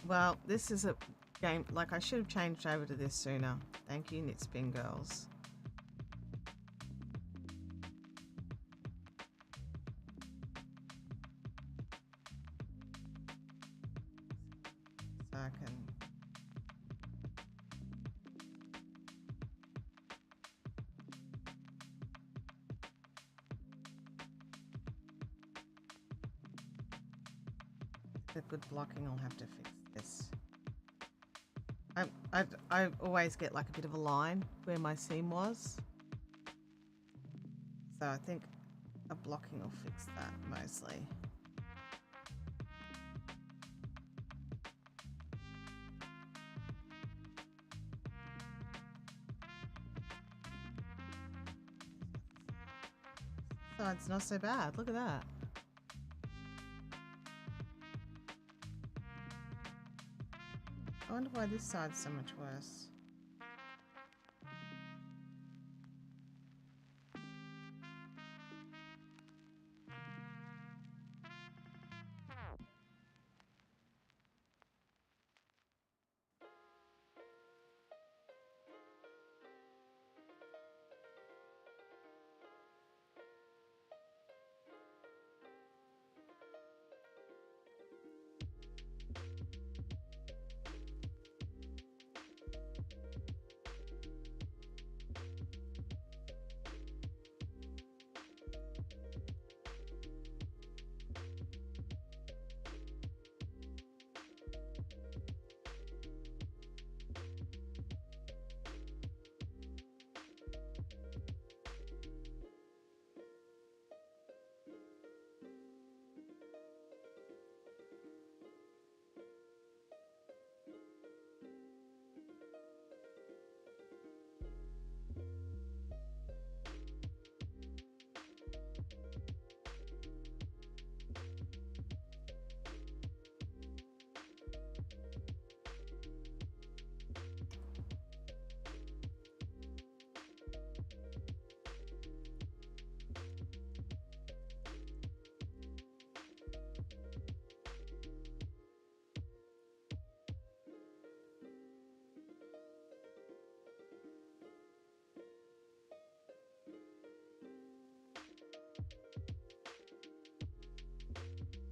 Well, this is a game, like I should have changed over to this sooner. Thank you, Knit Spin Girls. So I can... The good blocking, I'll have to fix this. I always get like a bit of a line where my seam was. So I think a blocking will fix that mostly. So it's not so bad. Look at that. I wonder why this side's so much worse.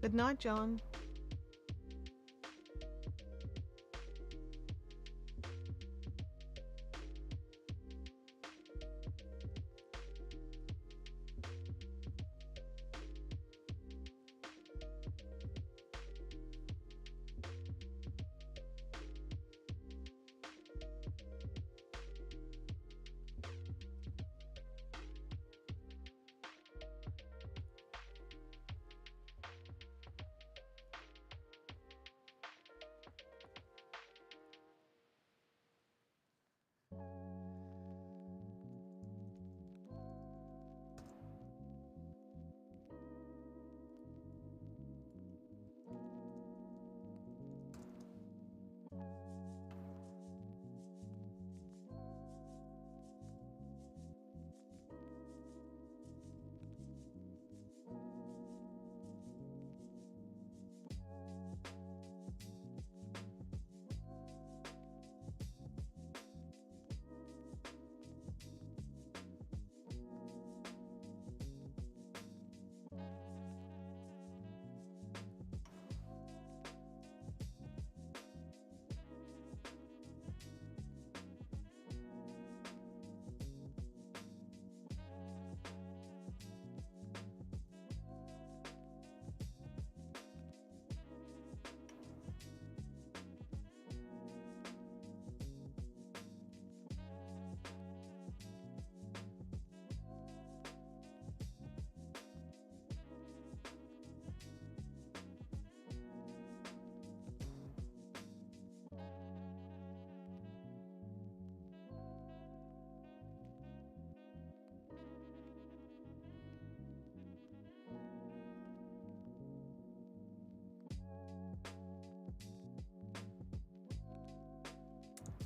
Good night, John.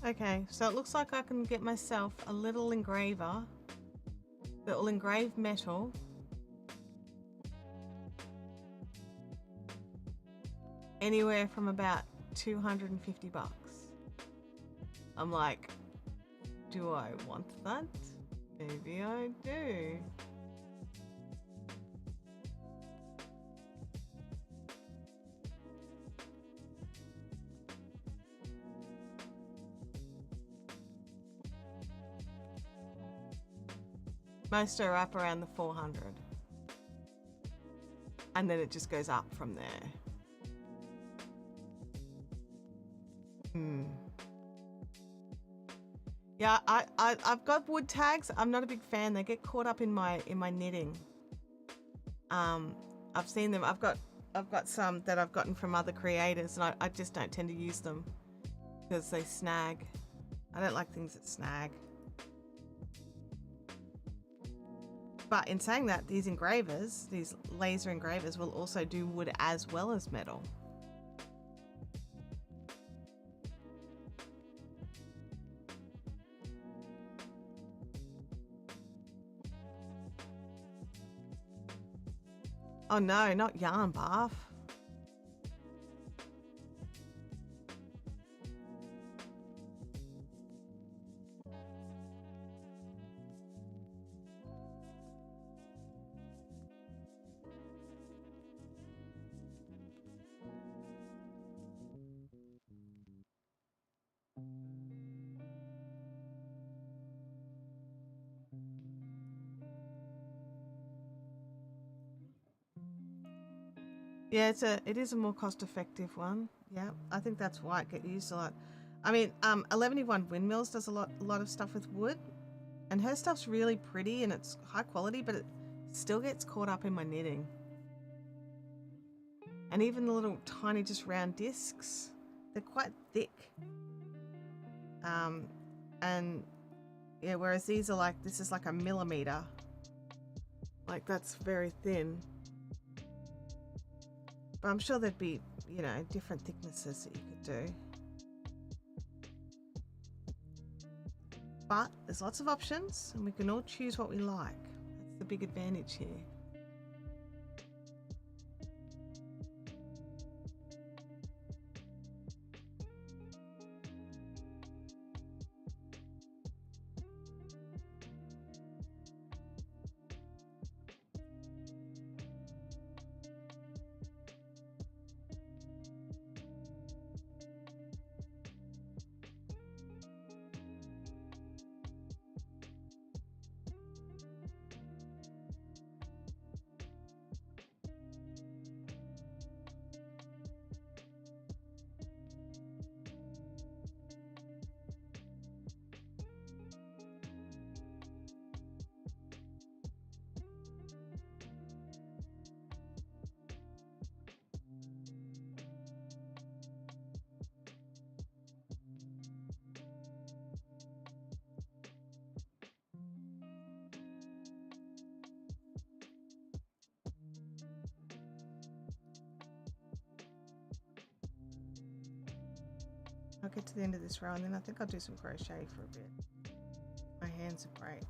Okay, so it looks like I can get myself a little engraver that will engrave metal. Anywhere from about 250 bucks. I'm like, do I want that? Maybe I do. Most are up around the 400. And then it just goes up from there. Yeah, I've got wood tags. I'm not a big fan. They get caught up in my knitting. I've seen them. I've got some that I've gotten from other creators, and I just don't tend to use them because they snag. I don't like things that snag. But in saying that, these engravers, these laser engravers, will also do wood as well as metal. Oh no, not yarn bath. Yeah, it is a more cost-effective one. Yeah, I think that's why it gets used a lot. I mean, 11 Windmills does a lot of stuff with wood, and her stuff's really pretty and it's high quality, but it still gets caught up in my knitting. And even the little tiny, just round discs, they're quite thick. And yeah, whereas these are like, this is like a millimeter. Like that's very thin. But I'm sure there'd be, you know, different thicknesses that you could do. But there's lots of options and we can all choose what we like. That's the big advantage here. I'll get to the end of this row and then I think I'll do some crochet for a bit. My hands are break.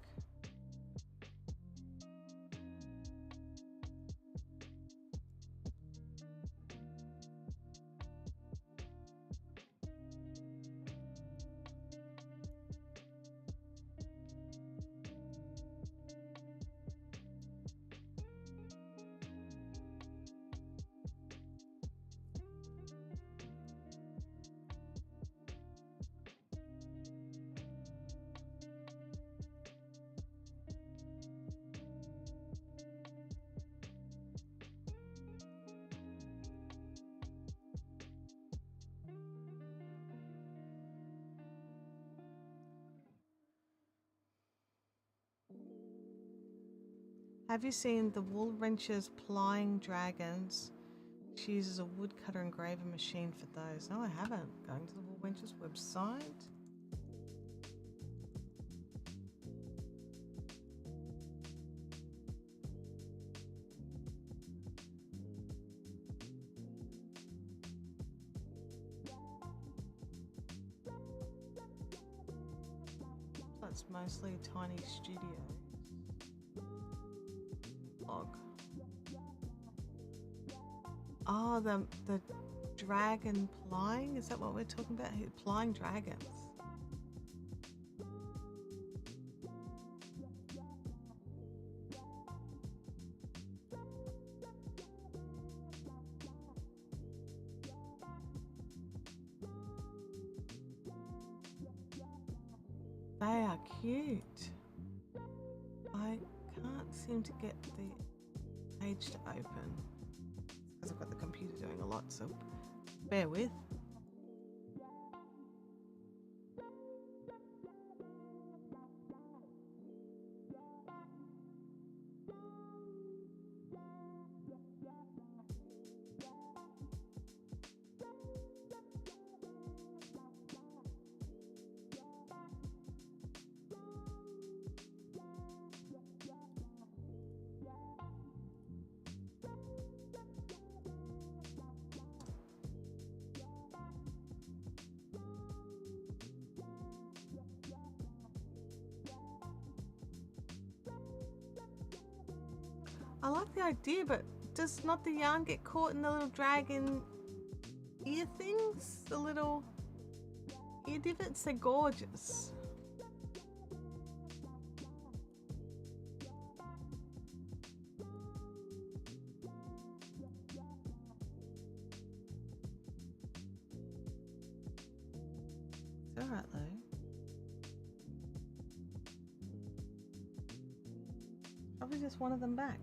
Have you seen the Wool Wrenchers Plying Dragons? She uses a woodcutter engraver machine for those. No, I haven't. Going to the Wool Wrenchers website. That's mostly a tiny studio. Blog. Oh, the dragon plying? Is that what we're talking about? Plying dragons. They are cute. I can't seem to get the page to open. Because I've got the computer doing a lot, so bear with. I like the idea, but does not the yarn get caught in the little dragon ear things? The little ear divots? They're gorgeous. It's alright though. Probably just one of them back.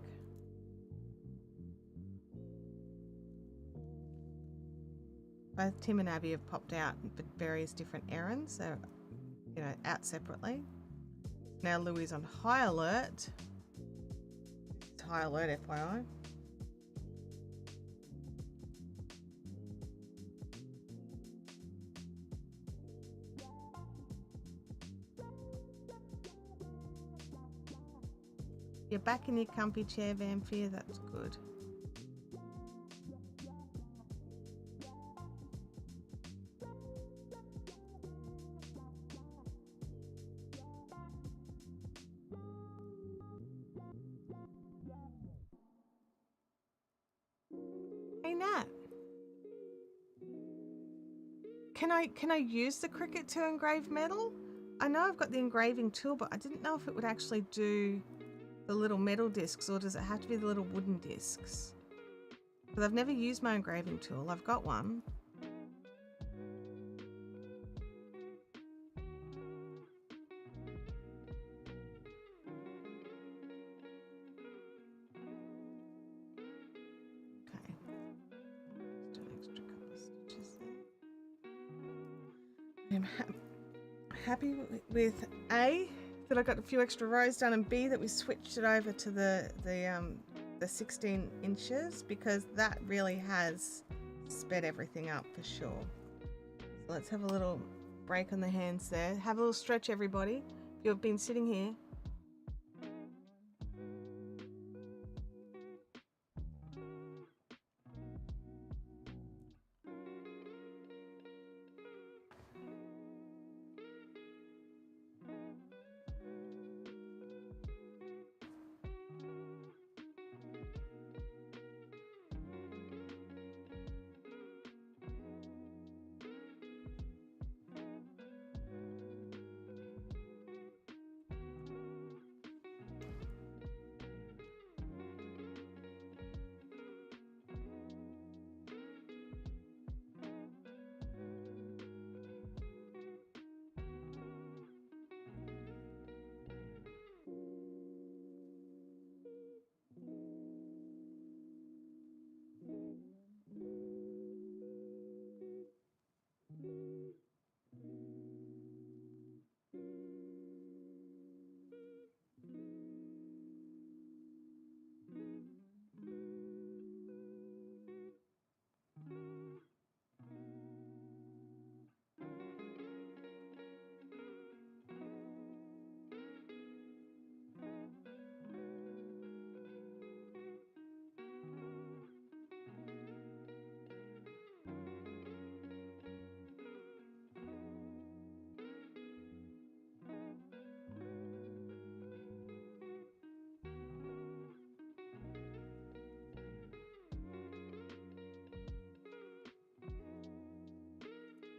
Both Tim and Abby have popped out for various different errands. They're, out separately. Now Louie's on high alert. It's high alert, FYI. You're back in your comfy chair, Vampire. That's good. Hey Nat, can I use the Cricut to engrave metal? I know I've got the engraving tool, but I didn't know if it would actually do the little metal discs, or does it have to be the little wooden discs? Because I've never used my engraving tool. I've got one. Okay. Just do an extra couple of stitches there. I'm happy with A, that I got a few extra rows done, and B, that we switched it over to the 16 inches, because that really has sped everything up for sure. So let's have a little break on the hands there. Have a little stretch, everybody. You've been sitting here.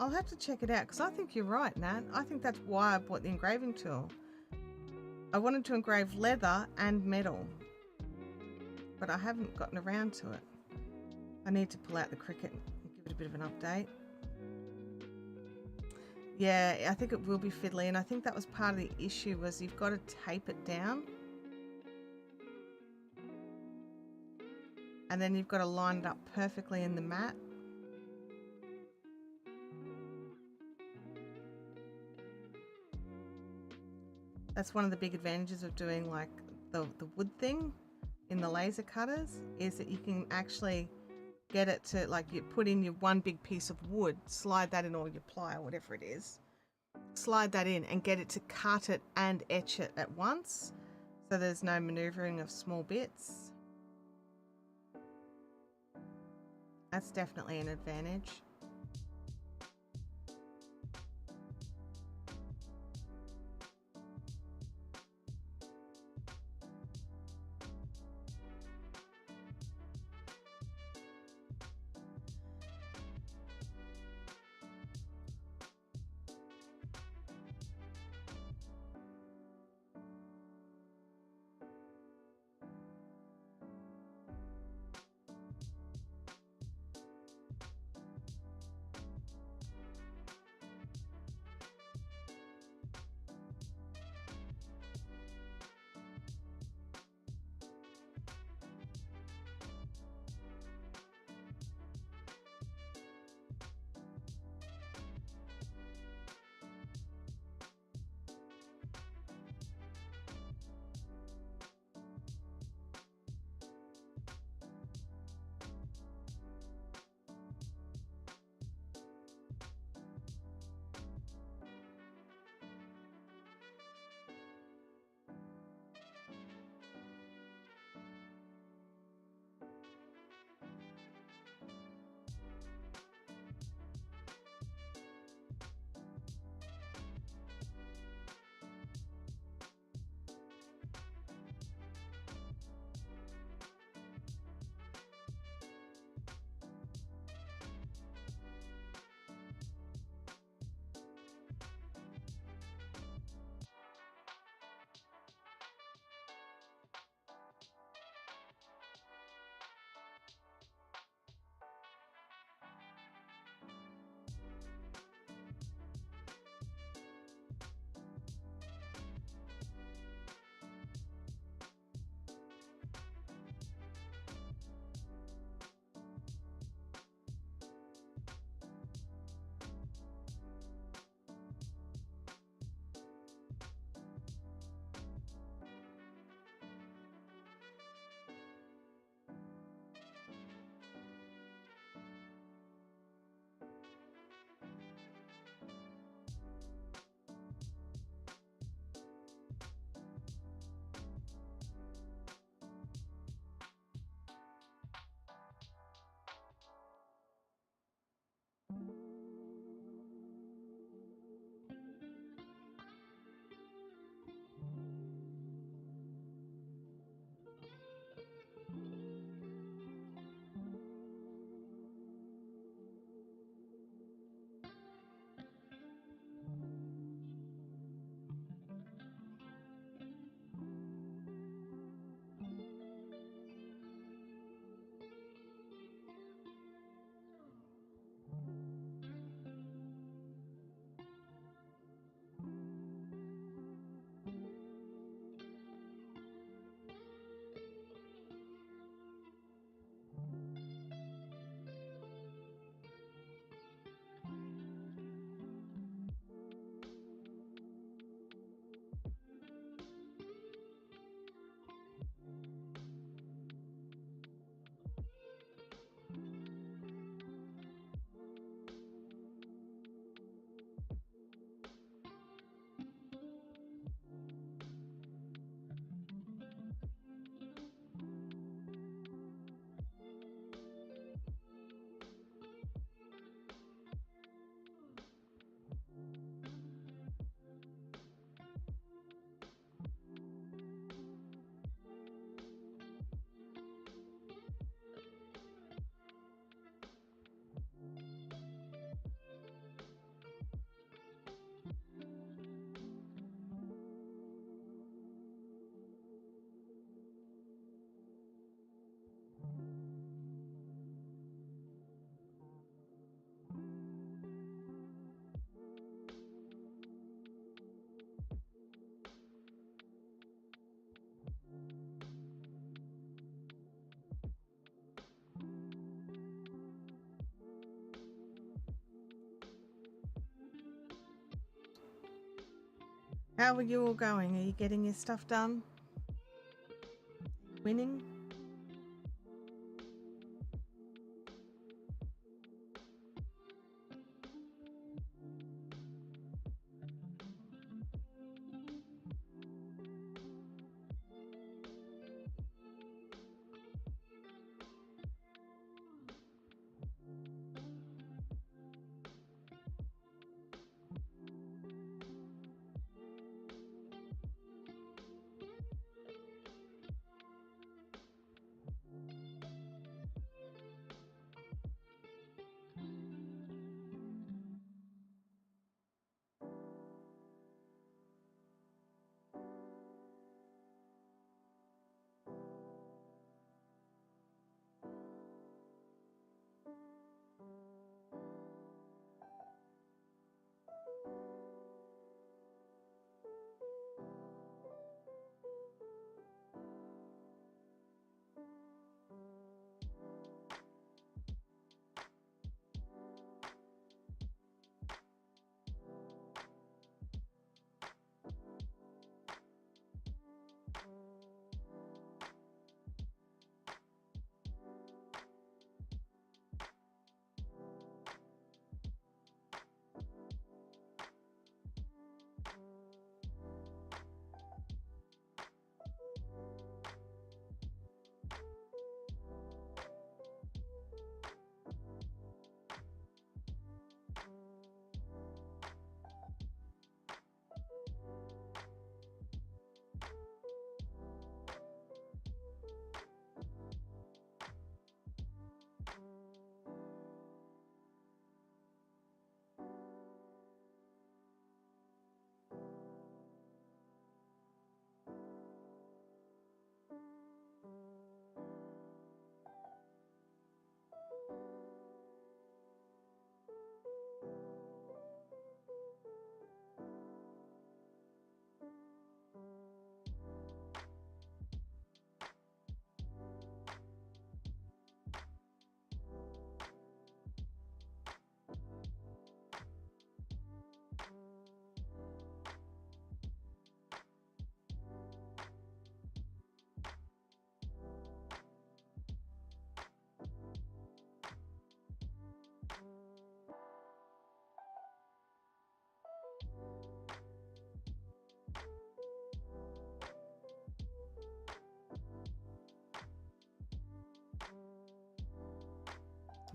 I'll have to check it out because I think you're right, Nat. I think that's why I bought the engraving tool. I wanted to engrave leather and metal, but I haven't gotten around to it. I need to pull out the Cricut and give it a bit of an update. Yeah, I think it will be fiddly, and I think that was part of the issue was you've got to tape it down. And then you've got to line it up perfectly in the mat. That's one of the big advantages of doing like the wood thing in the laser cutters is that you can actually get it to, like, you put in your one big piece of wood, slide that in, or your ply or whatever it is, slide that in and get it to cut it and etch it at once, so there's no maneuvering of small bits. That's definitely an advantage. How are you all going? Are you getting your stuff done? Winning?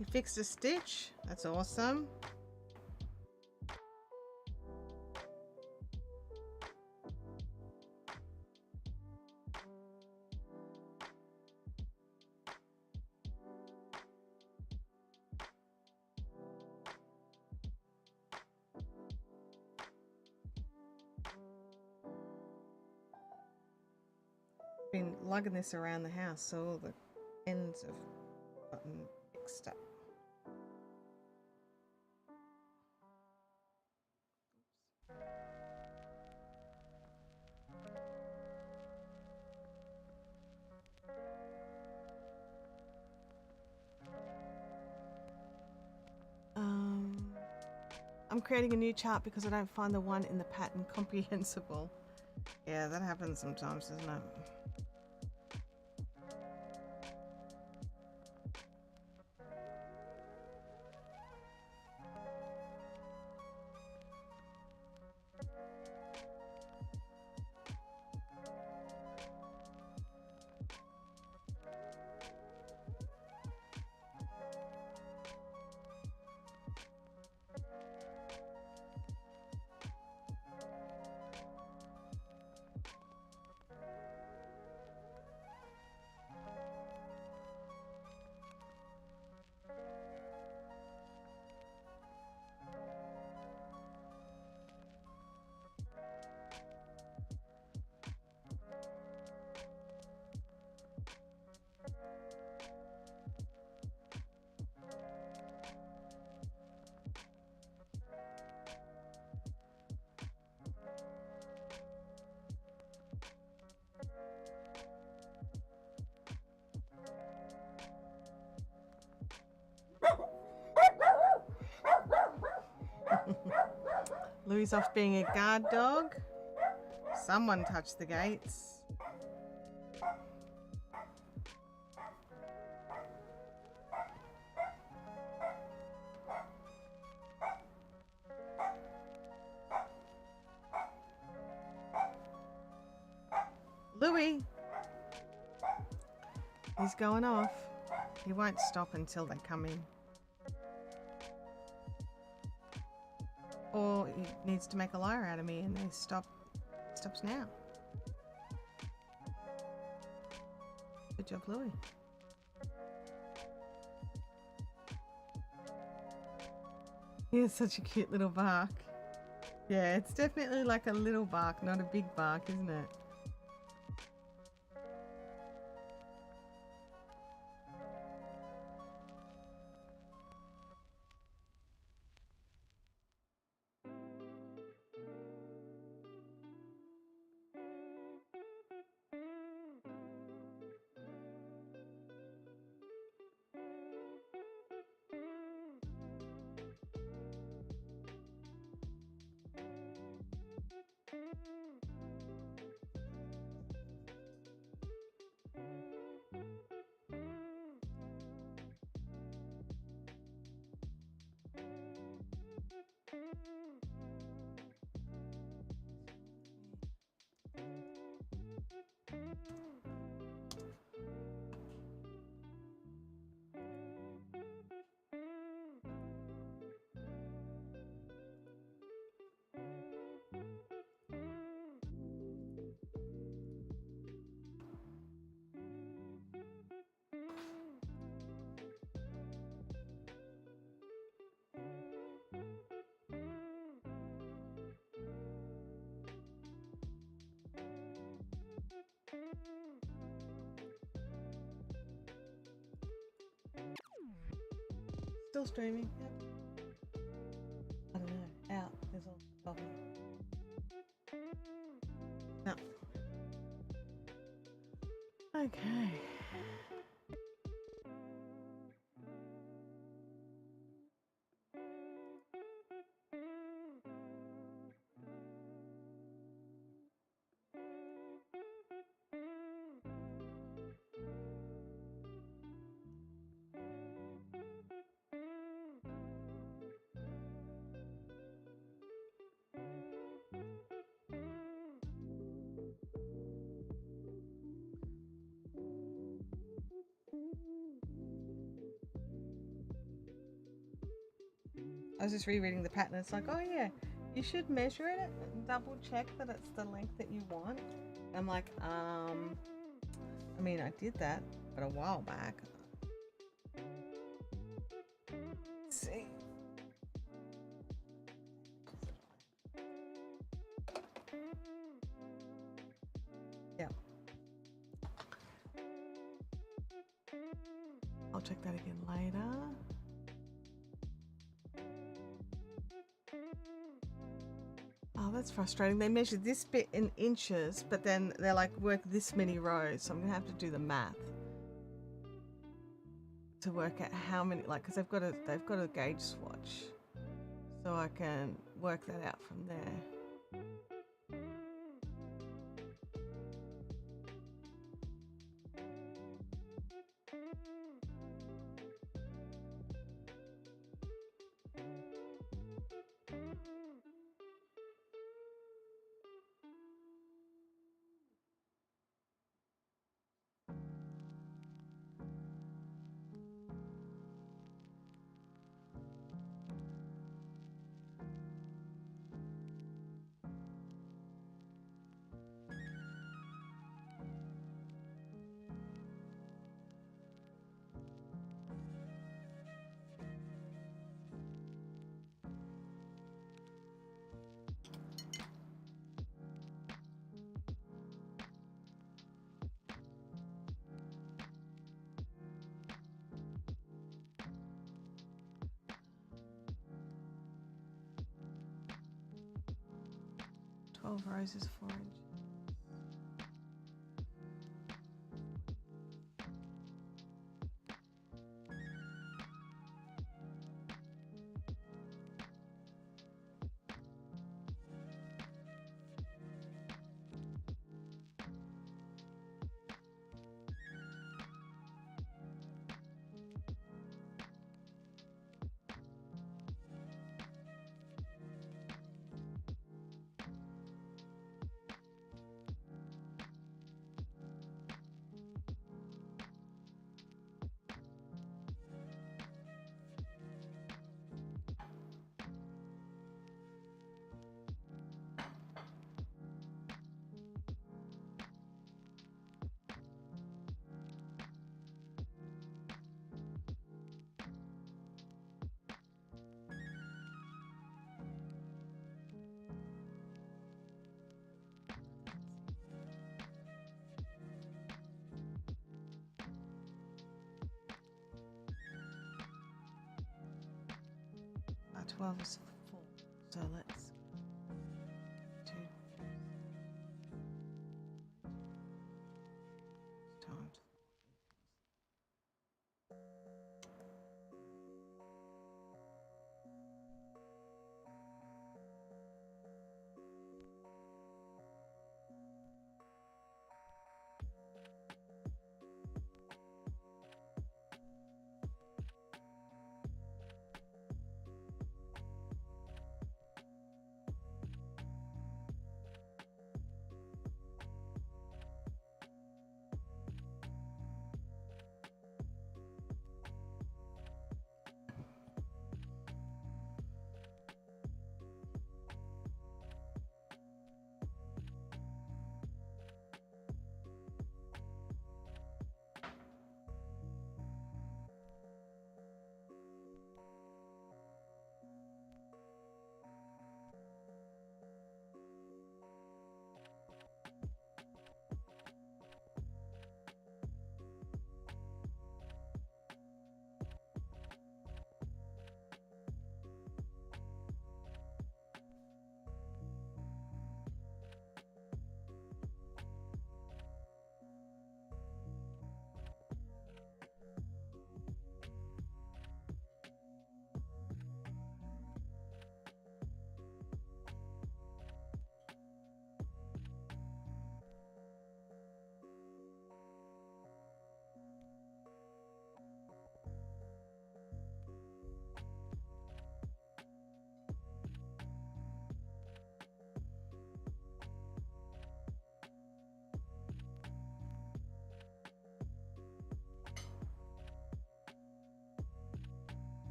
You fixed a stitch? That's awesome. Been lugging this around the house so all the ends have gotten mixed up. I'm creating a new chart because I don't find the one in the pattern comprehensible. Yeah, that happens sometimes, doesn't it? Louis off being a guard dog. Someone touched the gates. Louis! He's going off. He won't stop until they come in. Or he needs to make a liar out of me and they stops now. Good job, Louis. He has such a cute little bark. Yeah, it's definitely like a little bark, not a big bark, isn't it? Still streaming. Yep. I don't know. Out. There's all bubble. No. Okay. I was just rereading the pattern. It's like, oh yeah, you should measure it and double check that it's the length that you want. I'm like, I mean, I did that, but a while back. Let's see. Yeah. I'll check that again later. Oh, that's frustrating. They measure this bit in inches, but then they're like, work this many rows. So I'm gonna have to do the math to work out how many, like, because they've got a gauge swatch, so I can work that out from there. Rows is 4 inches. 12 is 4. So let's do times.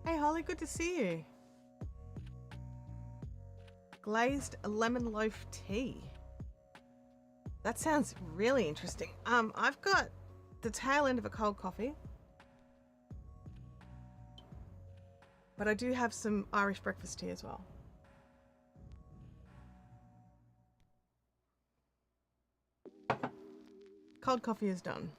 Hey Holly, good to see you. Glazed lemon loaf tea. That sounds really interesting. I've got the tail end of a cold coffee, but I do have some Irish breakfast tea as well. Cold coffee is done.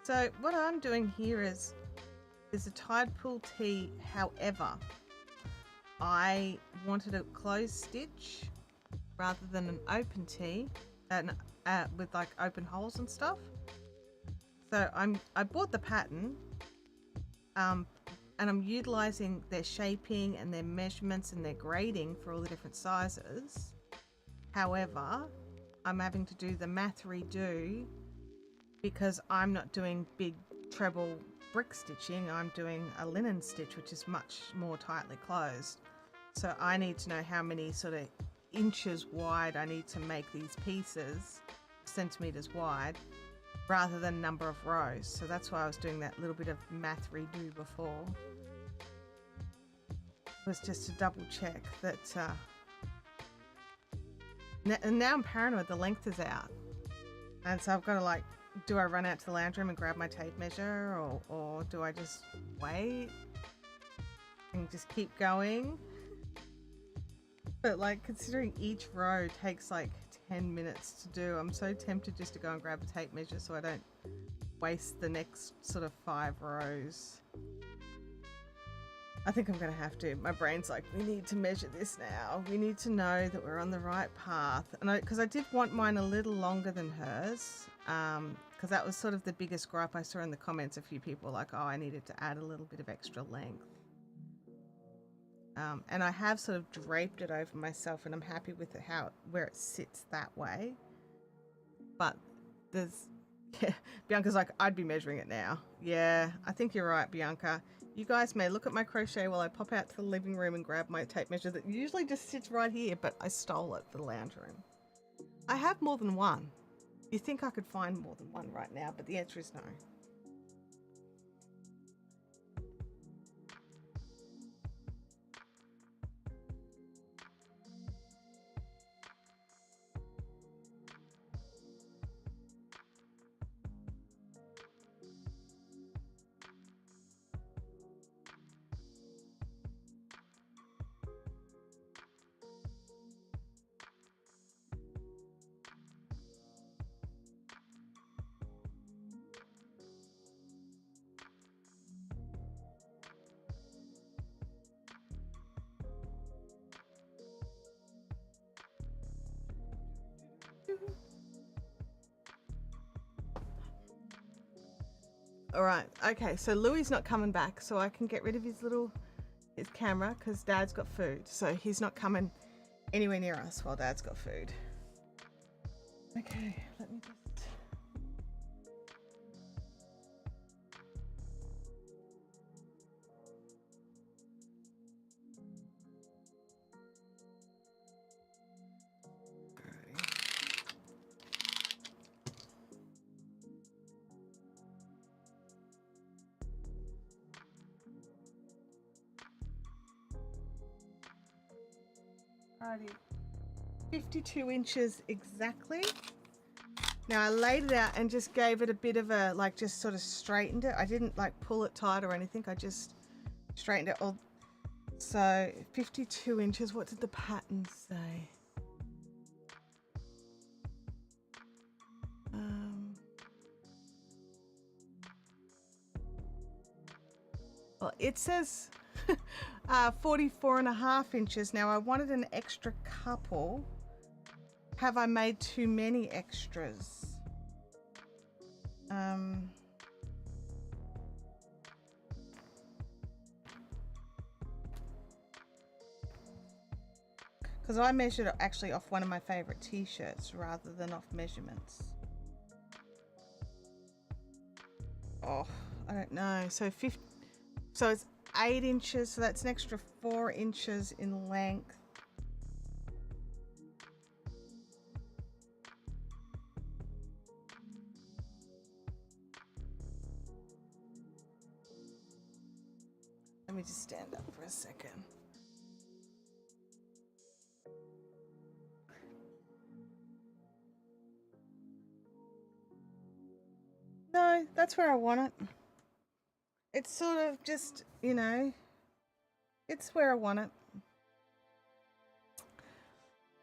So what I'm doing here is a tide pool tea. However, I wanted a closed stitch rather than an open tea, and with like open holes and stuff. So I bought the pattern, and I'm utilizing their shaping and their measurements and their grading for all the different sizes. However, I'm having to do the math redo because I'm not doing big treble brick stitching. I'm doing a linen stitch, which is much more tightly closed. So I need to know how many sort of inches wide I need to make these pieces, centimeters wide, rather than number of rows. So that's why I was doing that little bit of math redo before. It was just to double check that, and now I'm paranoid the length is out. And so I've got to like, do I run out to the lounge room and grab my tape measure, or do I just wait and just keep going? But like, considering each row takes like 10 minutes to do, I'm so tempted just to go and grab a tape measure so I don't waste the next sort of 5 rows. I think I'm gonna have to. My brain's like, we need to measure this now. We need to know that we're on the right path. And because I did want mine a little longer than hers, because that was sort of the biggest gripe I saw in the comments. A few people were like, oh, I needed to add a little bit of extra length. And I have sort of draped it over myself, and I'm happy with it where it sits that way. But Bianca's like, I'd be measuring it now. Yeah, I think you're right, Bianca. You guys may look at my crochet while I pop out to the living room and grab my tape measure that usually just sits right here, but I stole it for the lounge room. I have more than one. You think I could find more than one right now, but the answer is no. All right. Okay. So Louie's not coming back, so I can get rid of his camera because Dad's got food. So he's not coming anywhere near us while Dad's got food. Okay. Let me just. Alrighty. 52 inches exactly. Now I laid it out and just gave it a bit of a, like, just sort of straightened it. I didn't like pull it tight or anything. I just straightened it all. So 52 inches. What did the pattern say? Well, it says 44.5 inches. Now I wanted an extra couple. Have I made too many extras? Because I measured it actually off one of my favorite t-shirts rather than off measurements. Oh, I don't know. So it's 8 inches, so that's an extra 4 inches in length. Let me just stand up for a second. No, that's where I want it. It's sort of just, you know, it's where I want it.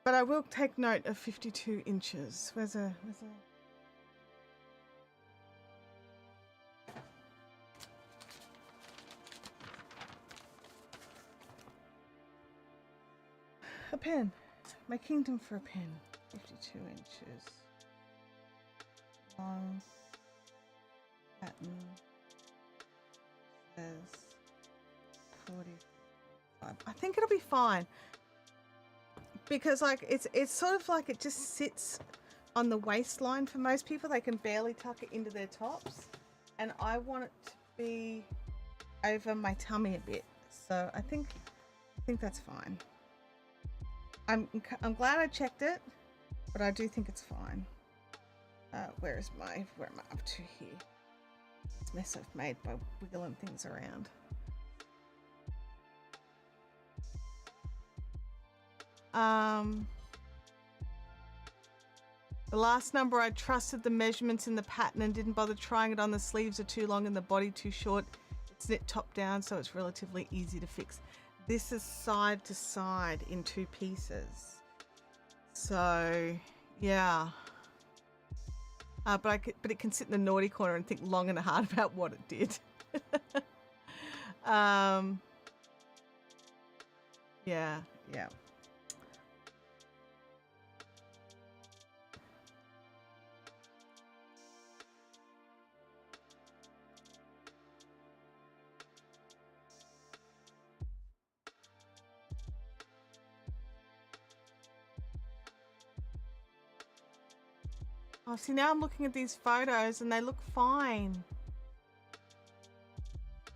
But I will take note of 52 inches. Where's a pen. My kingdom for a pen. 52 inches. Long. Pattern. Says 45. I think it'll be fine. Because like it's sort of like it just sits on the waistline for most people. They can barely tuck it into their tops. And I want it to be over my tummy a bit. So I think that's fine. I'm glad I checked it, but I do think it's fine. Where am I up to here? This mess I've made by wiggling things around. The last number, I trusted the measurements in the pattern and didn't bother trying it on. The sleeves are too long and the body too short. It's knit top down, so it's relatively easy to fix. This is side to side in 2 pieces. So, yeah. But it can sit in the naughty corner and think long and hard about what it did. Yeah. Oh, see, now I'm looking at these photos and they look fine.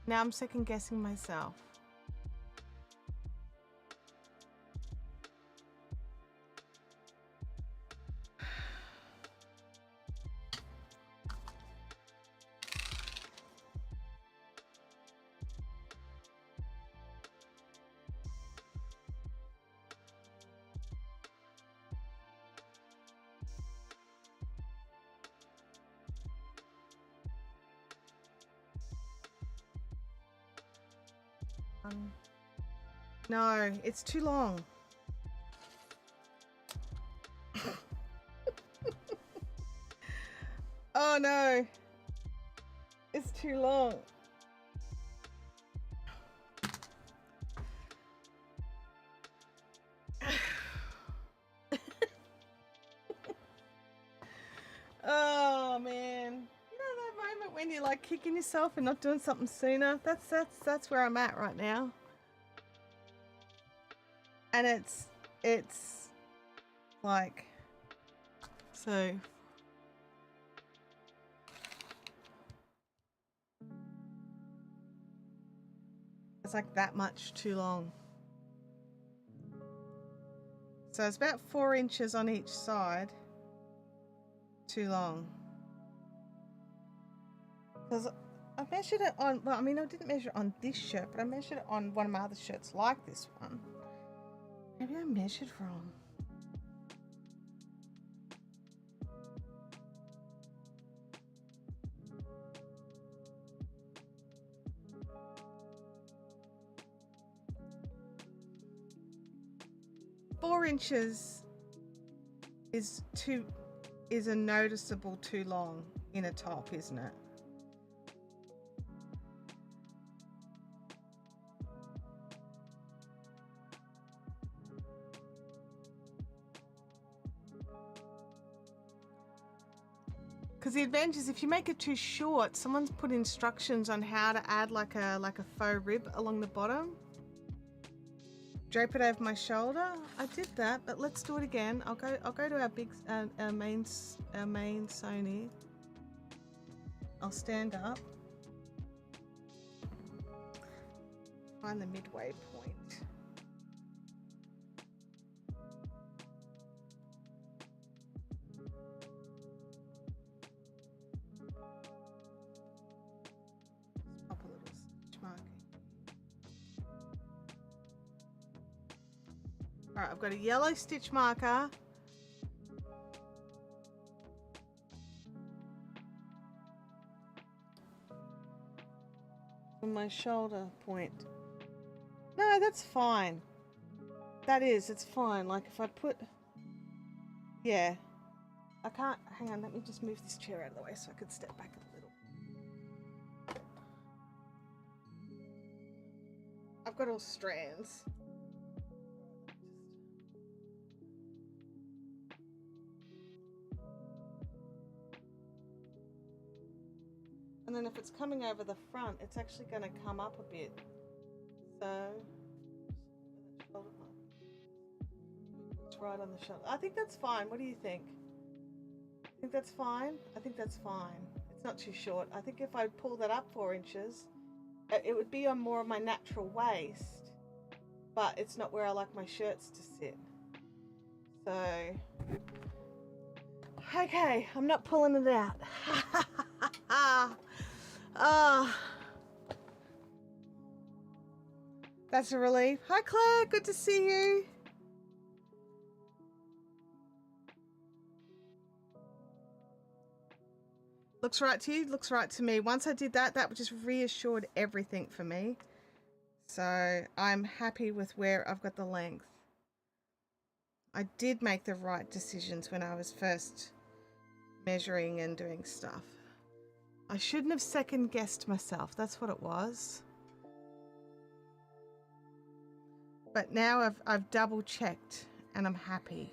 Now I'm second guessing myself. No, it's too long. Oh no, it's too long. Oh man, you know that moment when you're like kicking yourself and not doing something sooner? That's where I'm at right now. And it's like, so it's like that much too long. So it's about 4 inches on each side too long. Because I measured it on, well, I mean, I didn't measure it on this shirt, but I measured it on one of my other shirts like this one. Maybe I measured wrong. Four inches is a noticeable too long in a top, isn't it? Because the advantage is if you make it too short, someone's put instructions on how to add like a faux rib along the bottom. Drape it over my shoulder. I did that, but let's do it again. I'll go to our big our main Sony. I'll stand up. Find the midway point. Pop a little stitch marking. All right, I've got a yellow stitch marker. On my shoulder point. No, that's fine. It's fine. Like if I put, yeah, I can't, hang on, let me just move this chair out of the way so I can step back a little. I've got all strands. And then if it's coming over the front, it's actually going to come up a bit. So, it's right on the shoulder. I think that's fine. What do you think? I think that's fine. I think that's fine. It's not too short. I think if I pull that up 4 inches, it would be on more of my natural waist, but it's not where I like my shirts to sit. So, okay, I'm not pulling it out. That's a relief. Hi Claire, good to see you. Looks right to you, looks right to me. Once I did that, that just reassured everything for me. So I'm happy with where I've got the length. I did make the right decisions when I was first measuring and doing stuff. I shouldn't have second guessed myself. That's what it was. But now I've double checked and I'm happy.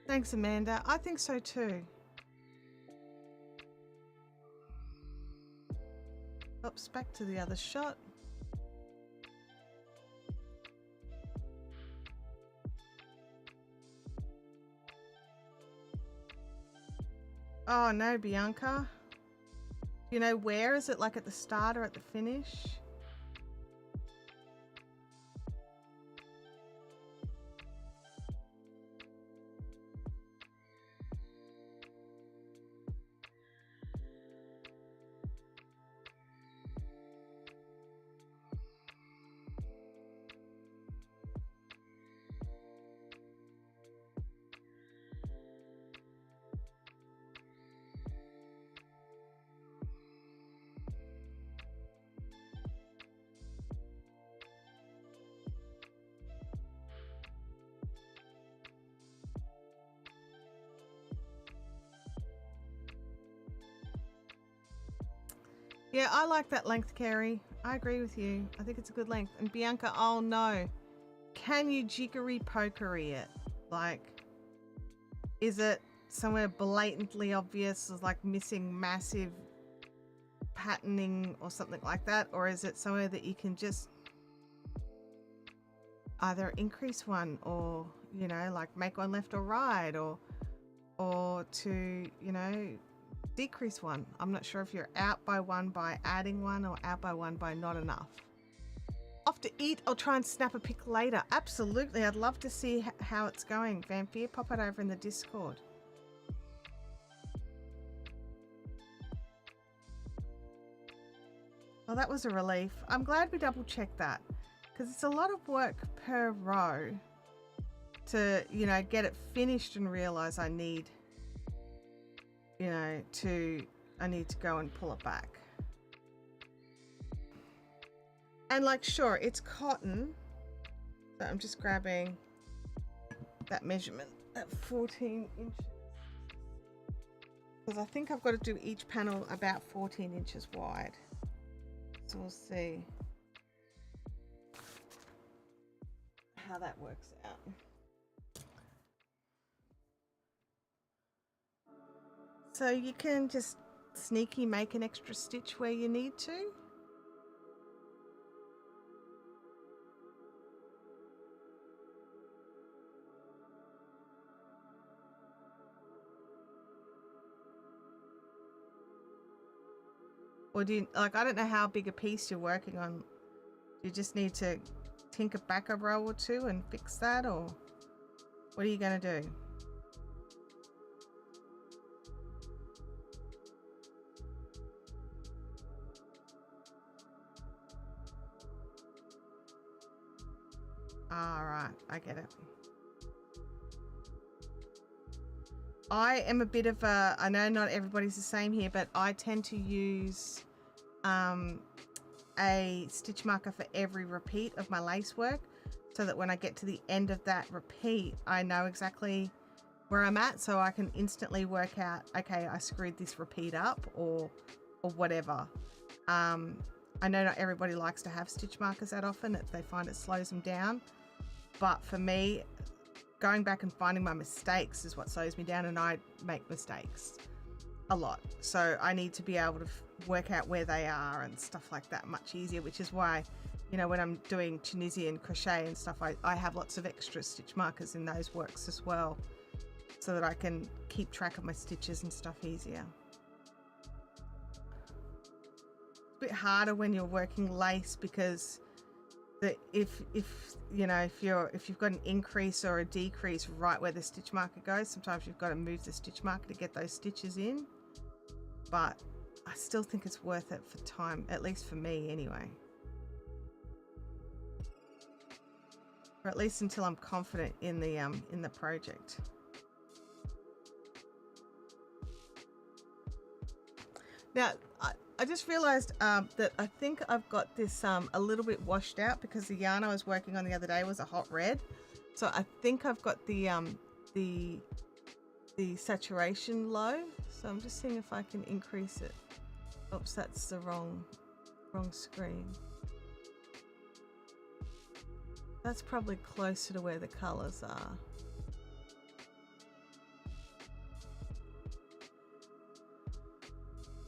Thanks, Amanda. I think so too. Oops, back to the other shot. Oh no, Bianca. You know where? Is it like at the start or at the finish? Yeah, I like that length, Carrie. I agree with you. I think it's a good length. And Bianca, oh no. Can you jiggery pokery it? Like, is it somewhere blatantly obvious as like missing massive patterning or something like that? Or is it somewhere that you can just either increase one or, you know, like make one left or right or to, you know, decrease one? I'm not sure if you're out by one by adding one or out by one by not enough. Off to eat. I'll try and snap a pic later. Absolutely. I'd love to see how it's going. Vampire, pop it over in the Discord. Well, that was a relief. I'm glad we double checked that because it's a lot of work per row to, you know, get it finished and realize I need, you know, I need to go and pull it back. And like, sure, it's cotton. So I'm just grabbing that measurement at 14 inches. Because I think I've got to do each panel about 14 inches wide. So we'll see how that works out. So you can just sneaky make an extra stitch where you need to. Or do you, like, I don't know how big a piece you're working on. You just need to tinker back a row or two and fix that, or what are you going to do? All right, I get it. I am a bit of a, I know not everybody's the same here, but I tend to use a stitch marker for every repeat of my lace work so that when I get to the end of that repeat, I know exactly where I'm at, so I can instantly work out, okay, I screwed this repeat up or whatever. I know not everybody likes to have stitch markers that often. They find it slows them down. But for me, going back and finding my mistakes is what slows me down, and I make mistakes a lot. So I need to be able to work out where they are and stuff like that much easier, which is why, you know, when I'm doing Tunisian crochet and stuff, I have lots of extra stitch markers in those works as well, so that I can keep track of my stitches and stuff easier. It's a bit harder when you're working lace because if you know, if you've got an increase or a decrease right where the stitch marker goes, sometimes you've got to move the stitch marker to get those stitches in. But I still think it's worth it for time, at least for me anyway. Or at least until I'm confident in the project. Now, I just realized that I think I've got this a little bit washed out because the yarn I was working on the other day was a hot red. So I think I've got the saturation low. So I'm just seeing if I can increase it. Oops, that's the wrong screen. That's probably closer to where the colors are.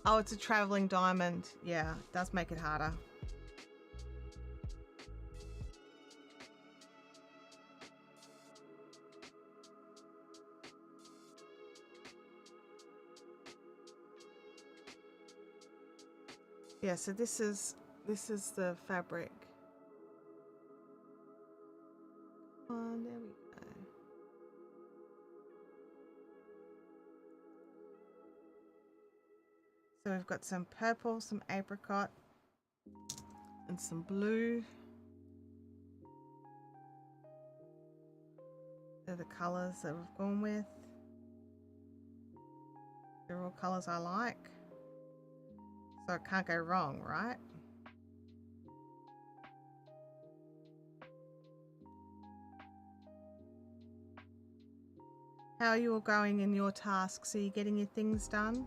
Oh, it's a traveling diamond. Yeah, it does make it harder. Yeah, so this is the fabric. Oh, there we go. So we've got some purple, some apricot, and some blue. They're the colours that we've gone with. They're all colours I like. So it can't go wrong, right? How are you all going in your tasks? Are you getting your things done?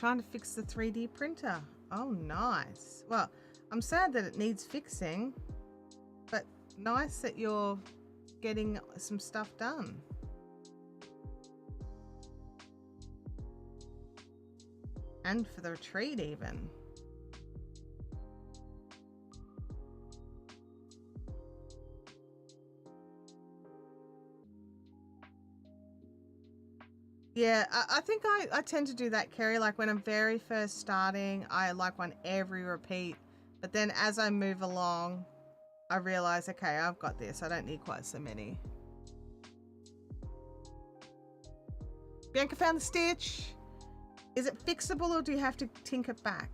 trying to fix the 3D printer. Oh, nice. Well, I'm sad that it needs fixing, but nice that you're getting some stuff done. And for the retreat even. Yeah, I think I tend to do that, Kerry. Like when I'm very first starting, I like one every repeat. But then as I move along, I realize, okay, I've got this. I don't need quite so many. Bianca found the stitch. Is it fixable or do you have to tinker back?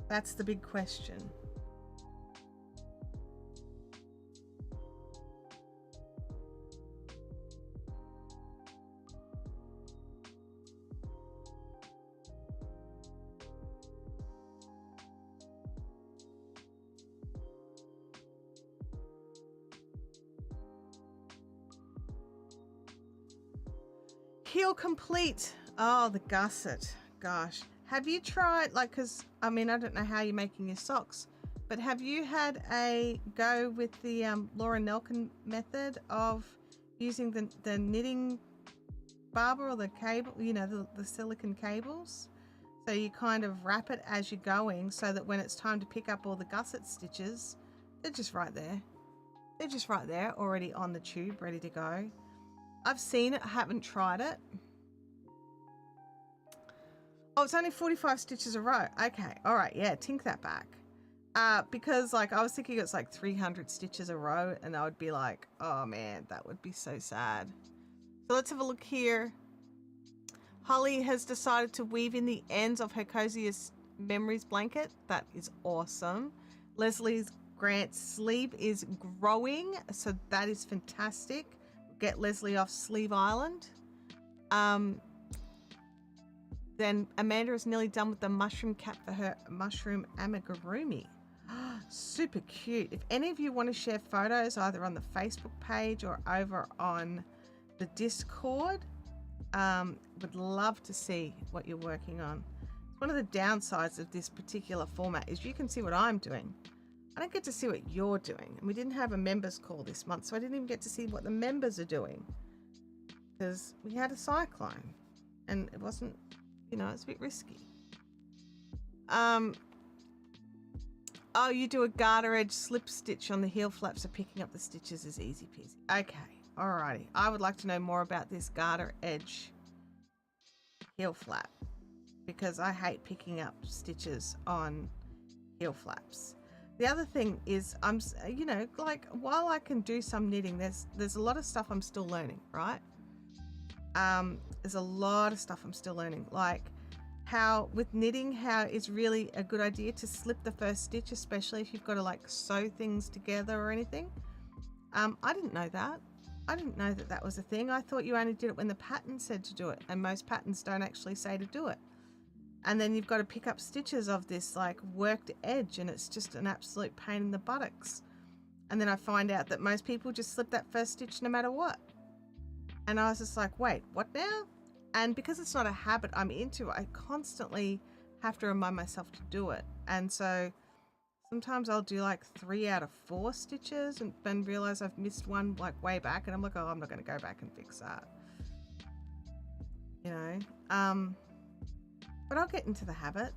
That's the big question. Heel complete. Oh, the gusset. Gosh. Have you tried, like, because, I mean, I don't know how you're making your socks, but have you had a go with the Laura Nelkin method of using the knitting barber or the cable, you know, the silicone cables? So you kind of wrap it as you're going so that when it's time to pick up all the gusset stitches, they're just right there. They're just right there, already on the tube, ready to go. I've seen it, haven't tried it. Oh, it's only 45 stitches a row. Okay, all right, yeah, tink that back. Because like I was thinking it's like 300 stitches a row, and I would be like, oh man, that would be so sad. So let's have a look here. Holly has decided to weave in the ends of her Coziest Memories blanket. That is awesome. Leslie's Grant's sleeve is growing, so that is fantastic. Get Leslie off Sleeve Island. Then Amanda is nearly done with the mushroom cap for her mushroom amigurumi. Super cute. If any of you want to share photos either on the Facebook page or over on the Discord, would love to see what you're working on. One of the downsides of this particular format is you can see what I'm doing. I don't get to see what you're doing. And we didn't have a members call this month, so I didn't even get to see what the members are doing. Because we had a cyclone and it wasn't, you know, it's a bit risky. Oh, you do a garter edge slip stitch on the heel flaps, so picking up the stitches is easy peasy. Okay, alrighty. I would like to know more about this garter edge heel flap because I hate picking up stitches on heel flaps. The other thing is, you know, like while I can do some knitting, there's a lot of stuff I'm still learning, right? There's a lot of stuff I'm still learning, like how with knitting, how it's really a good idea to slip the first stitch, especially if you've got to like sew things together or anything. I didn't know that. I didn't know that that was a thing. I thought you only did it when the pattern said to do it, and most patterns don't actually say to do it. And then you've got to pick up stitches of this like worked edge, and it's just an absolute pain in the buttocks. And then I find out that most people just slip that first stitch no matter what. And I was just like, wait, what now? And because it's not a habit I'm into, I constantly have to remind myself to do it. And so sometimes I'll do like 3 out of 4 stitches and then realize I've missed one like way back, and I'm like, oh, I'm not going to go back and fix that. You know? But I'll get into the habit.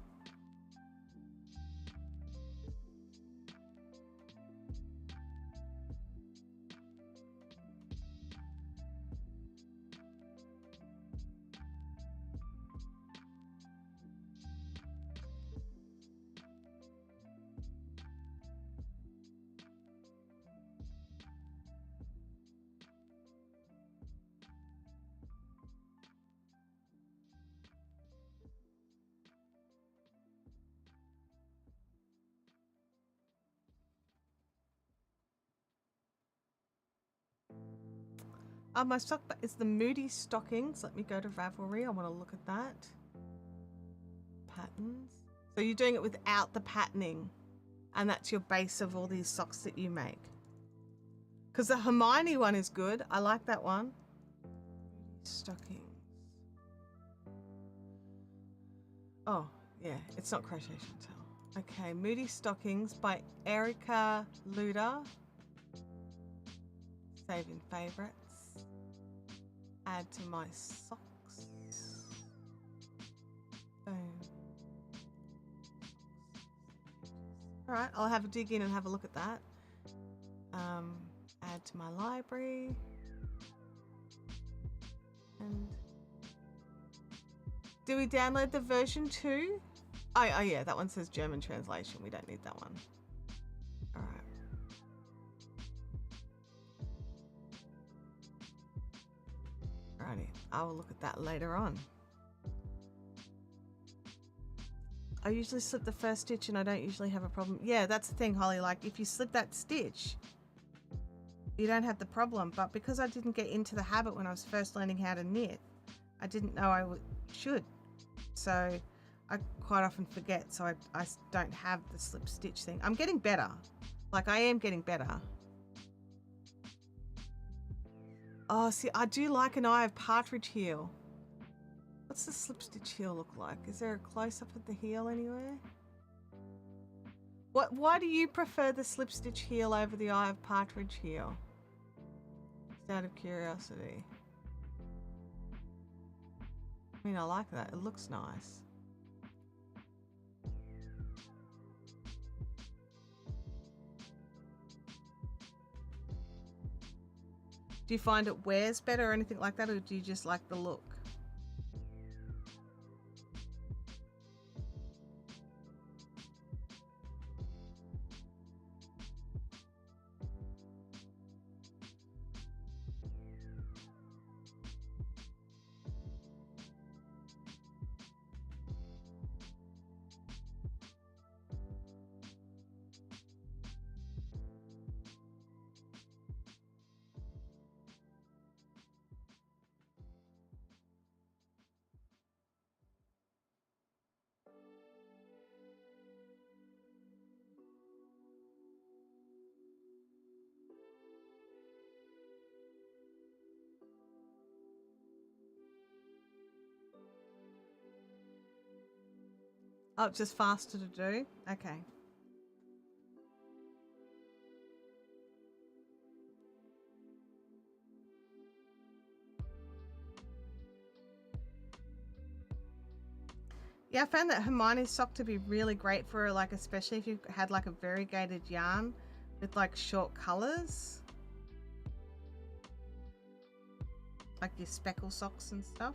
My stock is the Moody Stockings. Let me go to Ravelry. I want to look at that. Patterns. So you're doing it without the patterning, and that's your base of all these socks that you make. Because the Hermione one is good. I like that one. Stockings. Oh, yeah, it's not Crochet Chantel. Okay, Moody Stockings by Erica Luda. Save in favorites. Add to my socks. Boom. All right, I'll have a dig in and have a look at that. Add to my library. And do we download the version 2? Oh yeah, that one says German translation. We don't need that one. All right. Alrighty, I will look at that later on. I usually slip the first stitch and I don't usually have a problem. Yeah, that's the thing, Holly. Like if you slip that stitch, you don't have the problem. But because I didn't get into the habit when I was first learning how to knit, I didn't know I should. So I quite often forget. So I don't have the slip stitch thing. I'm getting better. Like I am getting better. Oh, see, I do like an eye of partridge heel. What's the slip stitch heel look like? Is there a close up of the heel anywhere? Why do you prefer the slip stitch heel over the eye of partridge heel? Just out of curiosity. I mean, I like that. It looks nice. Do you find it wears better or anything like that, or do you just like the look? Oh, it's just faster to do? Okay. Yeah, I found that Hermione's sock to be really great for like, especially if you've had like a variegated yarn with like short colors. Like your speckle socks and stuff.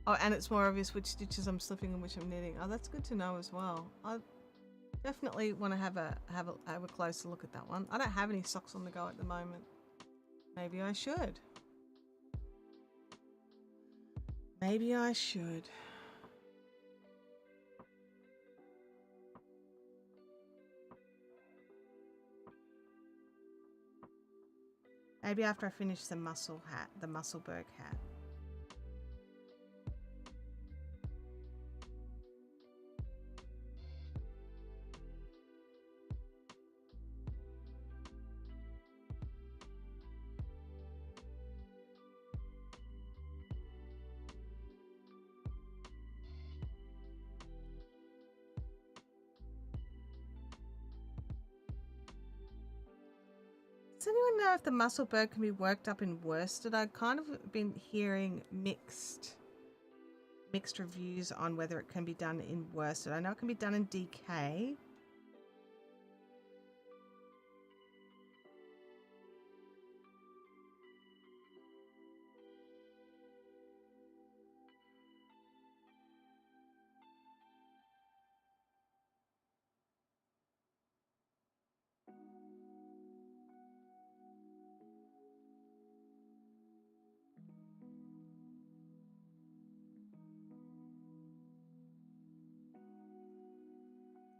Oh, and it's more obvious which stitches I'm slipping and which I'm knitting. Oh, that's good to know as well. I definitely want to have a closer look at that one. I don't have any socks on the go at the moment. Maybe I should. Maybe I should. Maybe after I finish the Musselberg hat. Does anyone know if the Musselberg can be worked up in worsted? I've kind of been hearing mixed reviews on whether it can be done in worsted. I know it can be done in DK.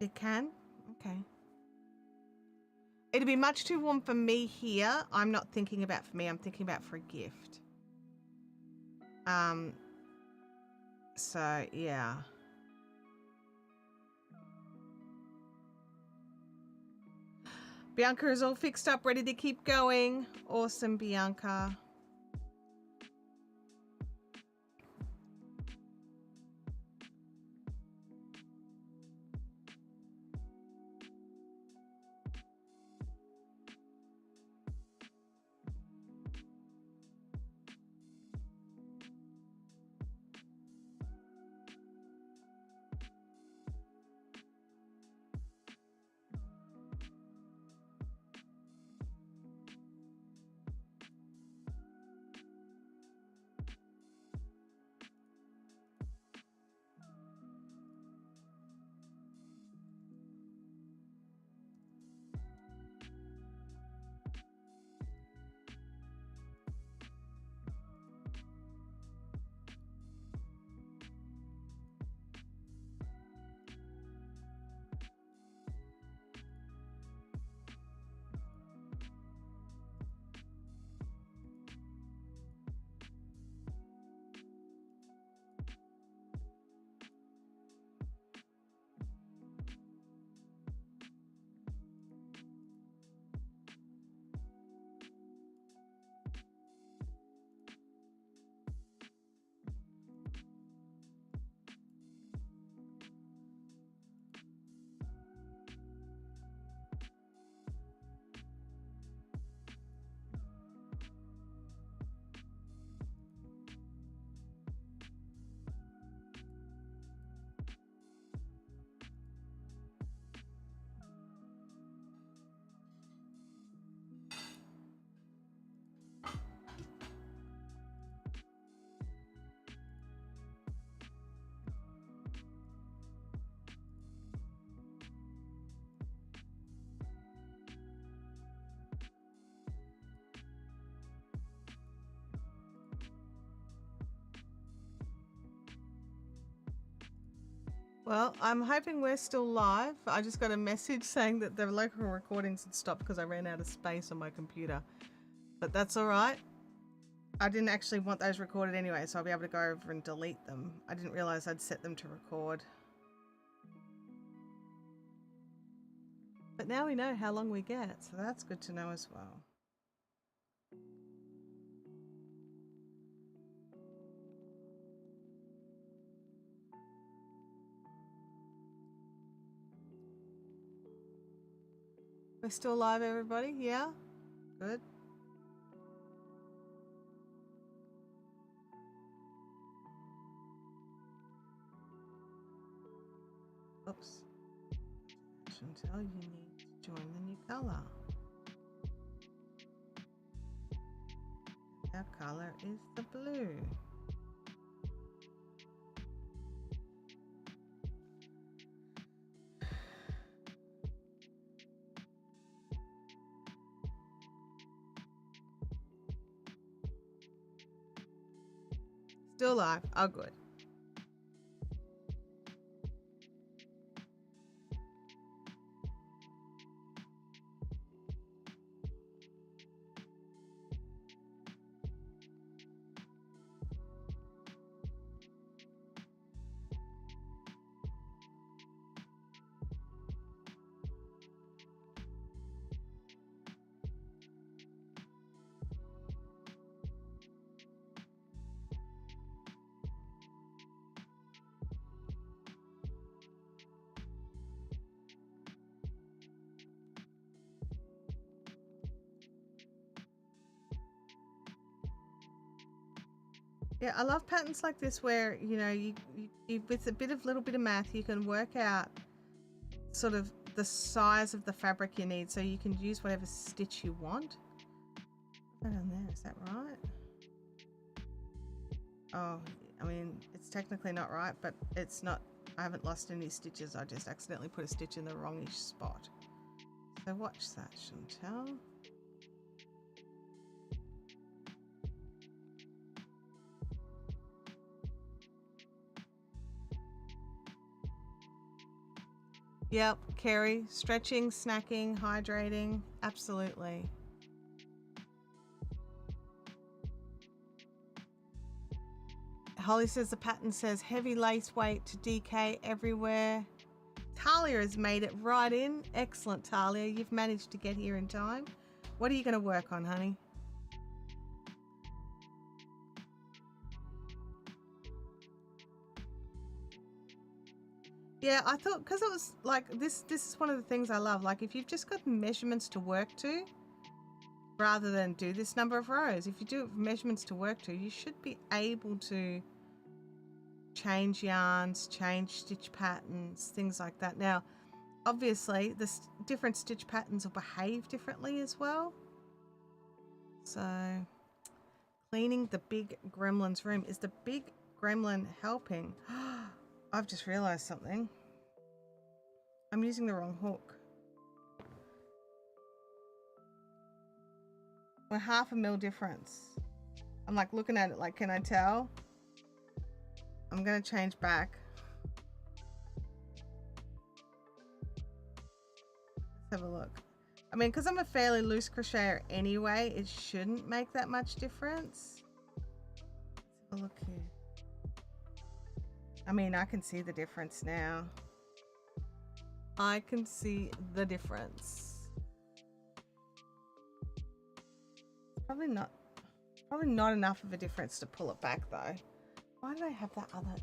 It can? Okay. It'd be much too warm for me here. I'm not thinking about for me. I'm thinking about for a gift. So, yeah. Bianca is all fixed up, ready to keep going. Awesome, Bianca. Well, I'm hoping we're still live. I just got a message saying that the local recordings had stopped because I ran out of space on my computer. But that's all right. I didn't actually want those recorded anyway, so I'll be able to go over and delete them. I didn't realize I'd set them to record. But now we know how long we get, so that's good to know as well. We're still live, everybody? Yeah? Good. Oops. Chantel, you need to join the new color. Our color is the blue. Still live. Oh, good. Yeah, I love patterns like this where, you know, you with a little bit of math, you can work out sort of the size of the fabric you need, so you can use whatever stitch you want. Put that on there, is that right? Oh, I mean, it's technically not right, but it's not, I haven't lost any stitches. I just accidentally put a stitch in the wrongish spot. So watch that, Chantel. Yep, Kerry. Stretching, snacking, hydrating. Absolutely. Holly says the pattern says heavy lace weight to DK everywhere. Talia has made it right in. Excellent, Talia. You've managed to get here in time. What are you going to work on, honey? Yeah, I thought because it was like this is one of the things I love. Like if you've just got measurements to work to, rather than do this number of rows, if you do measurements to work to, you should be able to change yarns, change stitch patterns, things like that. Now, obviously, the different stitch patterns will behave differently as well. So, cleaning the big gremlin's room. Is the big gremlin helping? I've just realized something. I'm using the wrong hook. We're 1/2 mil difference. I'm like looking at it like, can I tell? I'm going to change back. Let's have a look. I mean, because I'm a fairly loose crocheter anyway, it shouldn't make that much difference. Let's have a look here. I mean, I can see the difference now. I can see the difference. Probably not enough of a difference to pull it back though. Why did I have that other?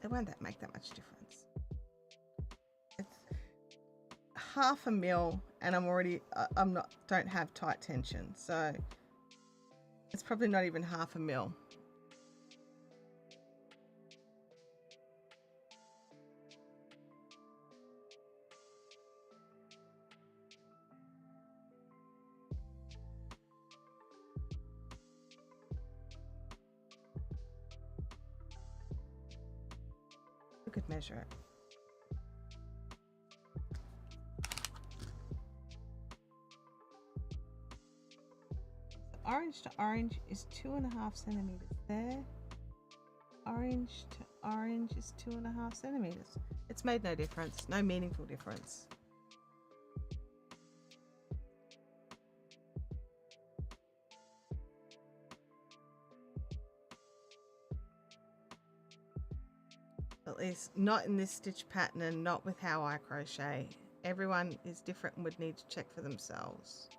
It won't make that much difference. It's 1/2 mil, and I'm already don't have tight tension, so it's probably not even 1/2 mil. We could measure it. Orange to orange is 2.5 centimeters there. Orange to orange is 2.5 centimeters. It's made no difference, no meaningful difference. At least not in this stitch pattern and not with how I crochet. Everyone is different and would need to check for themselves.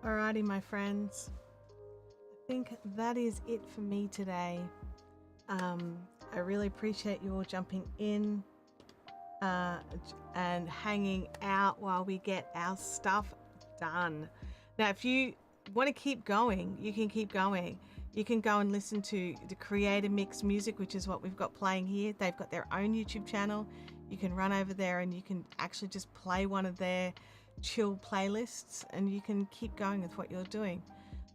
Alrighty, my friends. I think that is it for me today. I really appreciate you all jumping in and hanging out while we get our stuff done. Now, if you want to keep going, you can keep going. You can go and listen to the Creator Mix Music, which is what we've got playing here. They've got their own YouTube channel. You can run over there and you can actually just play one of their chill playlists and you can keep going with what you're doing.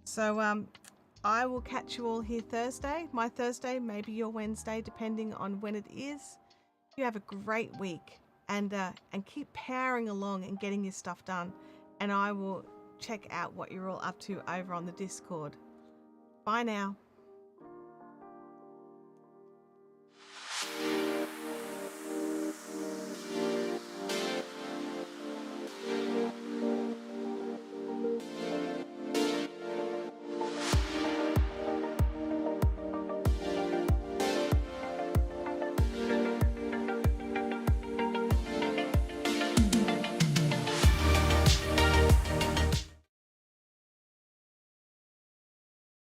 So I will catch you all here Thursday, my Thursday, maybe your Wednesday, depending on when it is. You have a great week and keep powering along and getting your stuff done. And I will check out what you're all up to over on the Discord. Bye now.